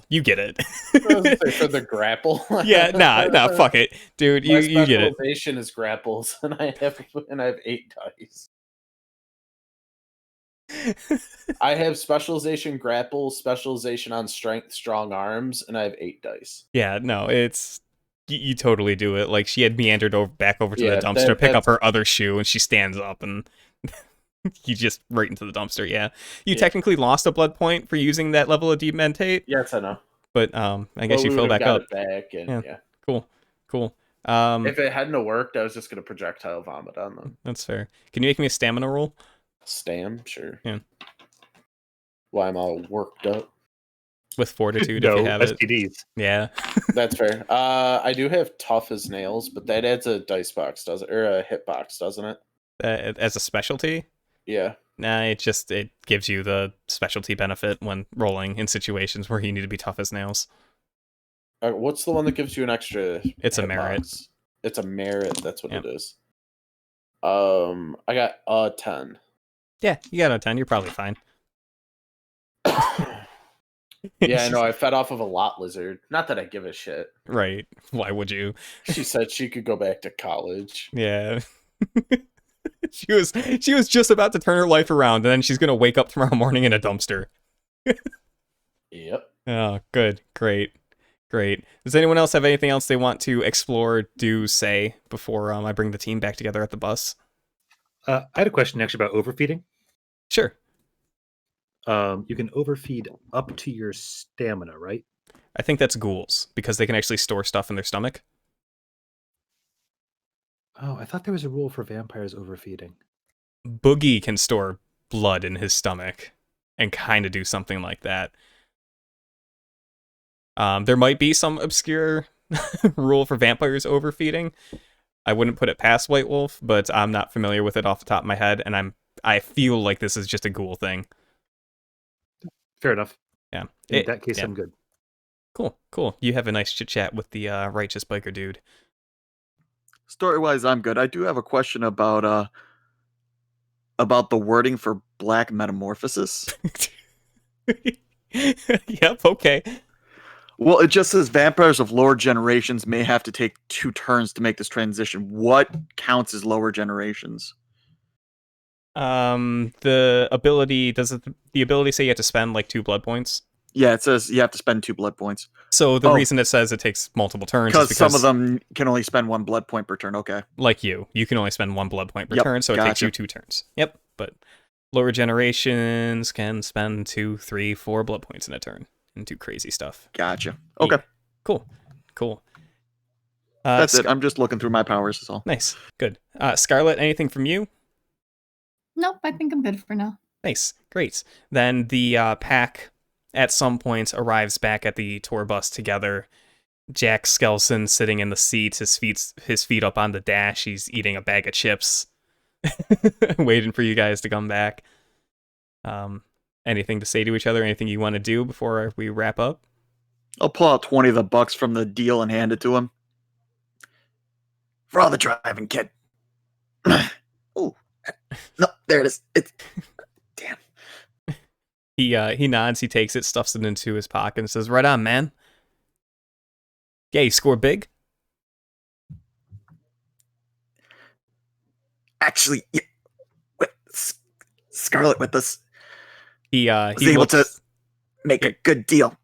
You get it. For the grapple. Yeah, nah, fuck it, dude. You get it. Specialization is grapples, and I have 8 dice. I have specialization grapple, specialization on strength, strong arms, and I have 8 dice. Yeah, no, it's you totally do it. Like she had meandered back over to the Yeah, dumpster, pick up that's her other shoe, and she stands up and you just right into the dumpster. Yeah, you Yeah. technically lost a blood point for using that level of dementate, yes, I know. but I guess But you we fill would have back got up. it back, and Yeah. yeah. Cool. If it hadn't have worked, I was just gonna projectile vomit on them. That's fair. Can you make me a stamina roll? Stam, sure. Yeah. Why I'm all worked up. With fortitude No, if you have it. STDs. Yeah. That's fair. I do have tough as nails, but that adds a dice box, does it? Or a hit box, doesn't it? As a specialty? Yeah. Nah, it gives you the specialty benefit when rolling in situations where you need to be tough as nails. What's the one that gives you an extra? It's a hit merit. box? It's a merit. That's what Yep. it is. I got a 10. Yeah, you got a 10. You're probably fine. Yeah, I know. I fed off of a lot lizard. Not that I give a shit. Right. Why would you? She said she could go back to college. Yeah. She was just about to turn her life around, and then she's gonna wake up tomorrow morning in a dumpster. Yep. Oh, good. Great. Does anyone else have anything else they want to explore, do, say before I bring the team back together at the bus? I had a question actually about overfeeding. Sure. You can overfeed up to your stamina, right? I think that's ghouls, because they can actually store stuff in their stomach. Oh, I thought there was a rule for vampires overfeeding. Boogie can store blood in his stomach and kind of do something like that. There might be some obscure rule for vampires overfeeding. I wouldn't put it past White Wolf, but I'm not familiar with it off the top of my head, and I feel like this is just a ghoul thing. Fair enough. Yeah. In that case, yeah. I'm good. Cool. You have a nice chit chat with the righteous biker dude. Story-wise, I'm good. I do have a question about the wording for Black Metamorphosis. Yep, okay. Well, it just says vampires of lower generations may have to take 2 turns to make this transition. What counts as lower generations? The ability the ability say you have to spend like 2 blood points? Yeah, it says you have to spend 2 blood points. So the reason it says it takes multiple turns is because some of them can only spend 1 blood point per turn. Okay. Like you can only spend 1 blood point per Yep, turn, so it takes gotcha. you 2 turns. Yep, but lower generations can spend 2, 3, 4 blood points in a turn and do crazy stuff. Gotcha. Okay. Yeah. Cool. That's it. I'm just looking through my powers, is all. Nice. Good. Scarlette, anything from you? Nope, I think I'm good for now. Nice. Great. Then the pack at some point arrives back at the tour bus together. Jack Skelson sitting in the seat, his feet up on the dash. He's eating a bag of chips, waiting for you guys to come back. Anything to say to each other? Anything you want to do before we wrap up? I'll pull out 20 of the bucks from the deal and hand it to him. For all the driving, kid. Oh, no, there it is. It's damn. He nods. He takes it, stuffs it into his pocket, and says, "Right on, man. Yeah, you score big." Actually, yeah, with Scarlette with us, He was able to make a good deal.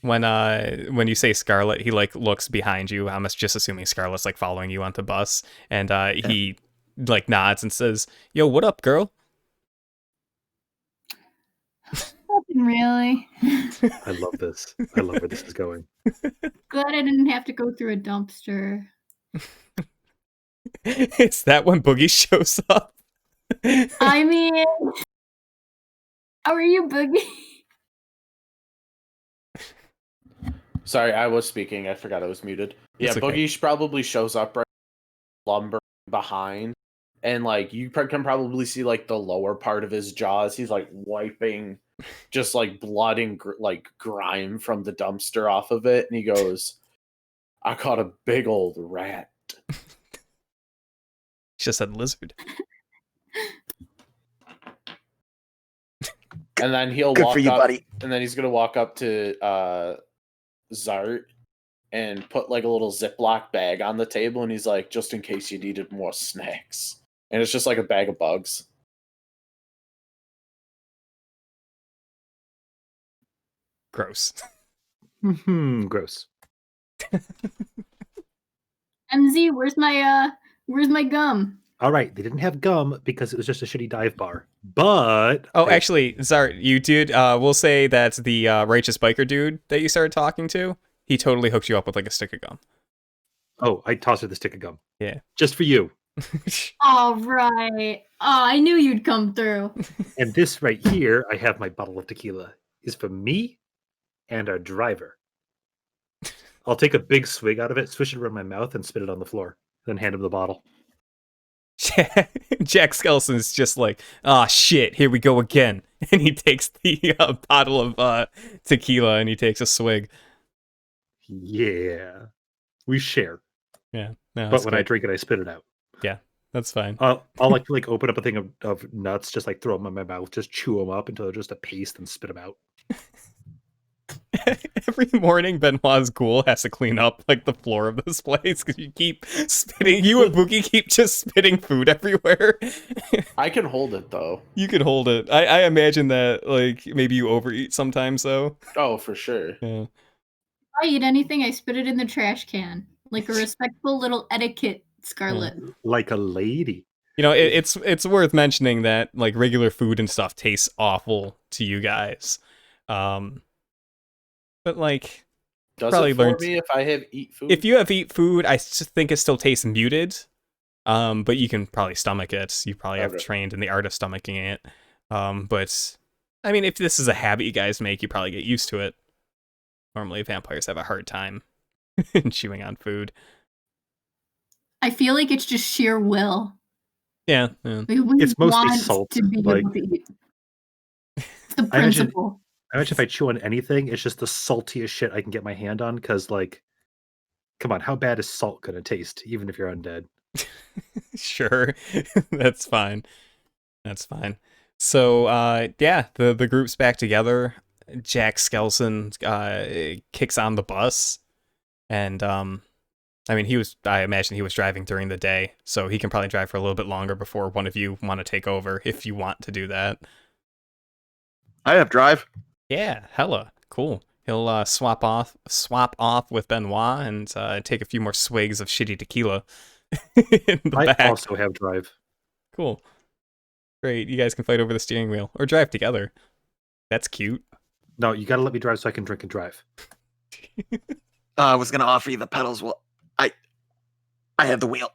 When you say Scarlette, he like looks behind you. I'm just assuming Scarlette's like following you onto the bus, and he like nods and says, "Yo, what up, girl?" Nothing really. I love this. I love where this is going. Glad I didn't have to go through a dumpster. Is that when Boogie shows up? I mean, how are you, Boogie? Sorry, I was speaking. I forgot I was muted. Yeah, It's okay. Boogie probably shows up right lumber behind, and like you can probably see like the lower part of his jaws. He's like wiping just like blood and like grime from the dumpster off of it, and he goes, "I caught a big old rat." Just said lizard. And then he'll Good walk for you, up, buddy. and then he's gonna walk up to Zart and put like a little Ziploc bag on the table, and he's like, "Just in case you needed more snacks." And it's just like a bag of bugs. Gross. Gross. MZ, where's my gum? All right, they didn't have gum because it was just a shitty dive bar. But Oh, actually, sorry, you did. We'll say that the righteous biker dude that you started talking to, he totally hooked you up with like a stick of gum. Oh, I tossed her the stick of gum. Yeah. Just for you. All right. Oh, I knew you'd come through. And this right here, I have my bottle of tequila, is for me and our driver. I'll take a big swig out of it, swish it around my mouth, and spit it on the floor. Then hand him the bottle. Jack Skelson's just like, oh shit, here we go again. And he takes the bottle of tequila and he takes a swig. Yeah. We share. Yeah. No, But when I drink it, I spit it out. Yeah, that's fine. I'll like open up a thing of nuts, just like throw them in my mouth, just chew them up until they're just a paste and spit them out. Every morning, Benoit's ghoul has to clean up like the floor of this place because you keep spitting. You and Boogie keep just spitting food everywhere. I can hold it though. You can hold it. I imagine that like maybe you overeat sometimes though. Oh, for sure. Yeah. If I eat anything, I spit it in the trash can, like a respectful little etiquette, Scarlette. Like a lady. You know, it's worth mentioning that like regular food and stuff tastes awful to you guys. But like, Does probably it for learned- me if I have eat food? if you have eat food, I think it still tastes muted. But you can probably stomach it. You probably have Okay. trained in the art of stomaching it. But I mean, if this is a habit you guys make, you probably get used to it. Normally, vampires have a hard time chewing on food. I feel like it's just sheer will. Yeah. Like, we It's mostly want salt, to be like- able to eat. It's the I imagine- principle. I imagine if I chew on anything, it's just the saltiest shit I can get my hand on. Because, like, come on, how bad is salt gonna taste, even if you're undead? Sure. That's fine. That's fine. So, yeah, the group's back together. Jack Skelson kicks on the bus. And, I mean, I imagine he was driving during the day, so he can probably drive for a little bit longer before one of you want to take over, if you want to do that. I have drive. Yeah, hella. Cool. He'll swap off with Benoit and take a few more swigs of shitty tequila in the I back. also have drive. Cool. Great. You guys can fight over the steering wheel or drive together. That's cute. No, you gotta let me drive so I can drink and drive. I was gonna offer you the pedals. Well, I have the wheel.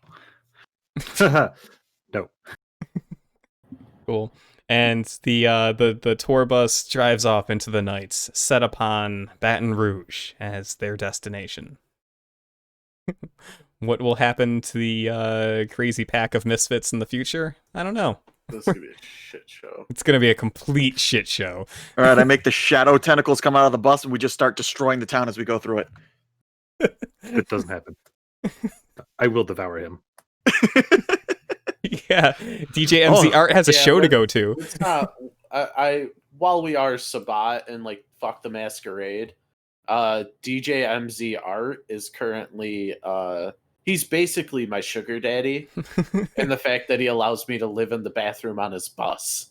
No. Cool. And the tour bus drives off into the night, set upon Baton Rouge as their destination. What will happen to the crazy pack of misfits in the future? I don't know. This could be a shit show. It's gonna be a complete shit show. All right, I make the shadow tentacles come out of the bus, and we just start destroying the town as we go through it. It doesn't happen. I will devour him. Yeah, DJ MZ Art has a yeah, show to but- go to. It's not. I while we are Sabat and like fuck the masquerade, DJ MZ Art is currently he's basically my sugar daddy, and the fact that he allows me to live in the bathroom on his bus.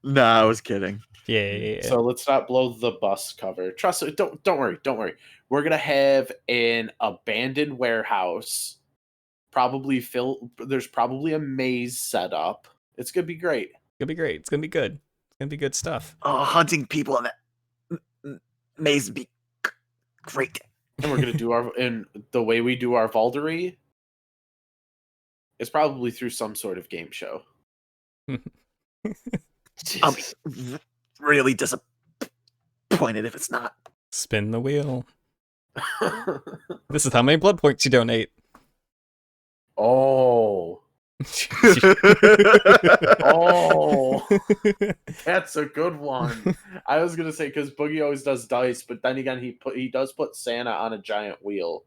Nah, I was kidding. Yeah. So let's not blow the bus cover. Trust me. Don't worry. We're gonna have an abandoned warehouse. Probably there's probably a maze set up. It's gonna be great. It's gonna be great. It's gonna be good. It's gonna be good stuff. Oh, hunting people in that maze would be great. And we're gonna do and the way we do our Valdery is probably through some sort of game show. I'll be really disappointed if it's not. Spin the wheel. This is how many blood points you donate. Oh, that's a good one. I was gonna say because Boogie always does dice, but then again he does put Santa on a giant wheel.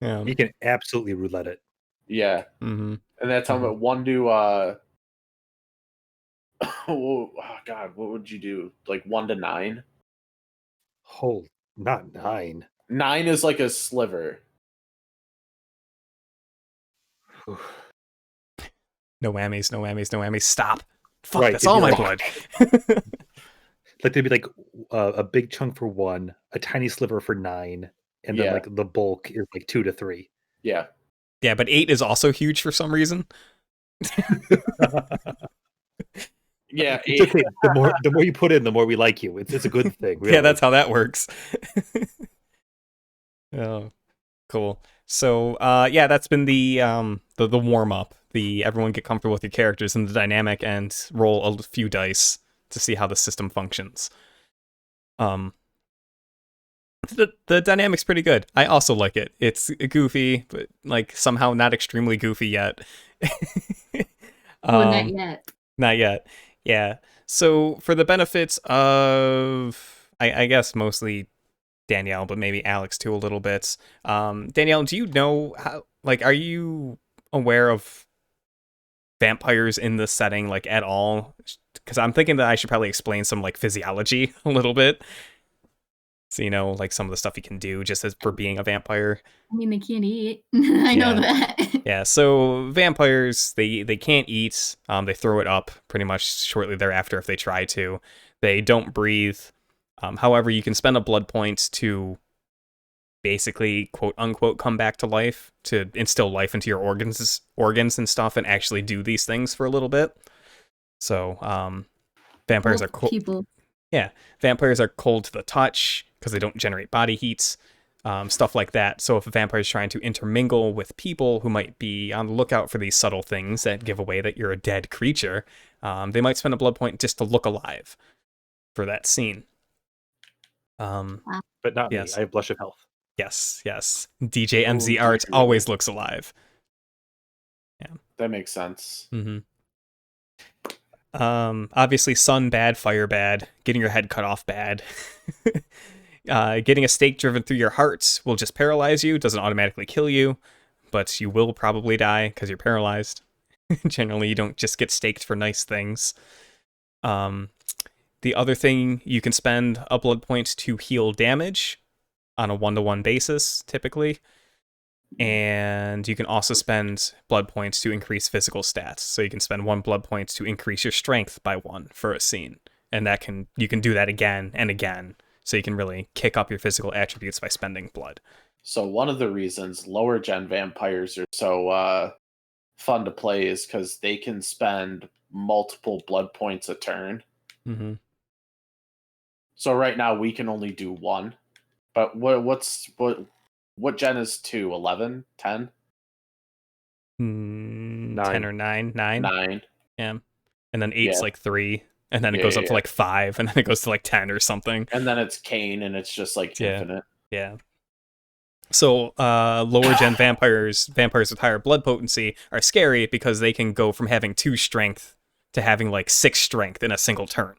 Yeah. You can absolutely roulette it. Yeah, Mm-hmm. and that's how one do. Oh God, what would you do? Like 1 to 9? Oh, not 9. 9 is like a sliver. No whammies, no whammies, no whammies. Stop. Fuck, Right, that's it'd all be my like- blood. Like there'd be like a big chunk for 1, a tiny sliver for 9, and then Yeah. like the bulk is like 2 to 3. Yeah. Yeah, but 8 is also huge for some reason. Yeah. It's okay. The more you put in, the more we like you. It's a good thing. Really. Yeah, that's how that works. Oh, cool. So, yeah, that's been the warm up. Everyone get comfortable with your characters and the dynamic, and roll a few dice to see how the system functions. The dynamic's pretty good. I also like it. It's goofy, but like somehow not extremely goofy yet. Not yet. Not yet. Yeah. So for the benefits of, I guess mostly Danielle, but maybe Alex too a little bit. Danielle, do you know how? Like, are you aware of vampires in this setting, like at all? Because I'm thinking that I should probably explain some like physiology a little bit. So you know, like some of the stuff you can do just as for being a vampire. I mean, they can't eat. I know that. Yeah, so vampires, they can't eat. They throw it up pretty much shortly thereafter if they try to. They don't breathe. However, you can spend a blood point to basically, quote unquote, come back to life, to instill life into your organs and stuff, and actually do these things for a little bit. So, vampires are cold. People. Yeah, vampires are cold to the touch because they don't generate body heats. Stuff like that. So if a vampire is trying to intermingle with people who might be on the lookout for these subtle things that give away that you're a dead creature, they might spend a blood point just to look alive for that scene. But not yes. me. I have Blush of Health. Yes. DJ MZ Art always looks alive. Yeah, that makes sense. Mm-hmm. Obviously, sun bad, fire bad, getting your head cut off bad. Getting a stake driven through your heart will just paralyze you. Doesn't automatically kill you, but you will probably die because you're paralyzed. Generally, you don't just get staked for nice things. The other thing, you can spend a blood point to heal damage on a 1-to-1 basis, typically. And you can also spend blood points to increase physical stats. So you can spend 1 blood point to increase your strength by 1 for a scene. And you can do that again and again. So you can really kick up your physical attributes by spending blood. So one of the reasons lower gen vampires are so fun to play is because they can spend multiple blood points a turn. Mm-hmm. So right now we can only do 1. But what gen is 2? 11? 10? 10 or 9? 9? 9. Yeah. And then 8's like 3. And then it goes up to like 5. And then it goes to like 10 or something. And then it's Kane and it's just like infinite. Yeah. So lower gen vampires with higher blood potency are scary because they can go from having 2 strength to having like 6 strength in a single turn.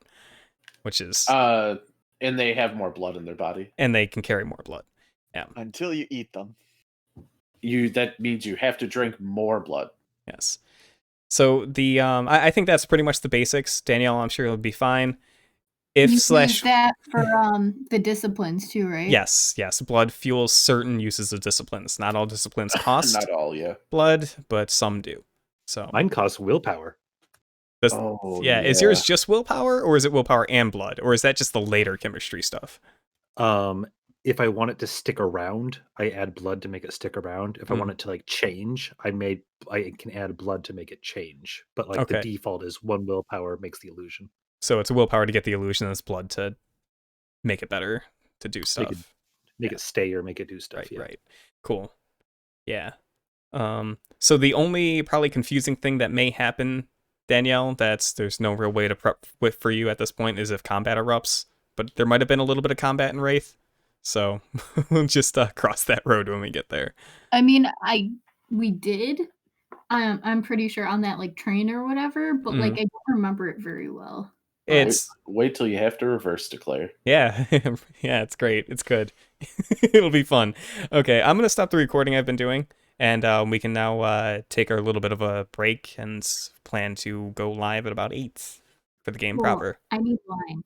Which is... and they have more blood in their body. And they can carry more blood. Yeah. Until you eat them. That means you have to drink more blood. Yes. So the I think that's pretty much the basics. Danielle, I'm sure it'll be fine. You use that for the disciplines too, right? Yes. Blood fuels certain uses of disciplines. Not all disciplines cost Not all, yeah. blood, but some do. So mine costs willpower. Is yours just willpower, or is it willpower and blood, or is that just the later chemistry stuff? If I want it to stick around, I add blood to make it stick around. If I want it to like change, I can add blood to make it change. But like the default is 1 willpower makes the illusion. So it's a willpower to get the illusion, and it's blood to make it better to do stuff. Make it stay or make it do stuff. Right. Cool. Yeah. So the only probably confusing thing that may happen, Danielle, there's no real way to prep for you at this point, is if combat erupts. But there might have been a little bit of combat in Wraith. So we'll just cross that road when we get there. I mean, we did. I'm pretty sure on that like train or whatever, but like I don't remember it very well. Wait till you have to reverse declare. Yeah, yeah, it's great. It's good. It'll be fun. Okay, I'm gonna stop the recording I've been doing, and we can now take a little bit of a break and plan to go live at about 8 for the game proper. I need wine.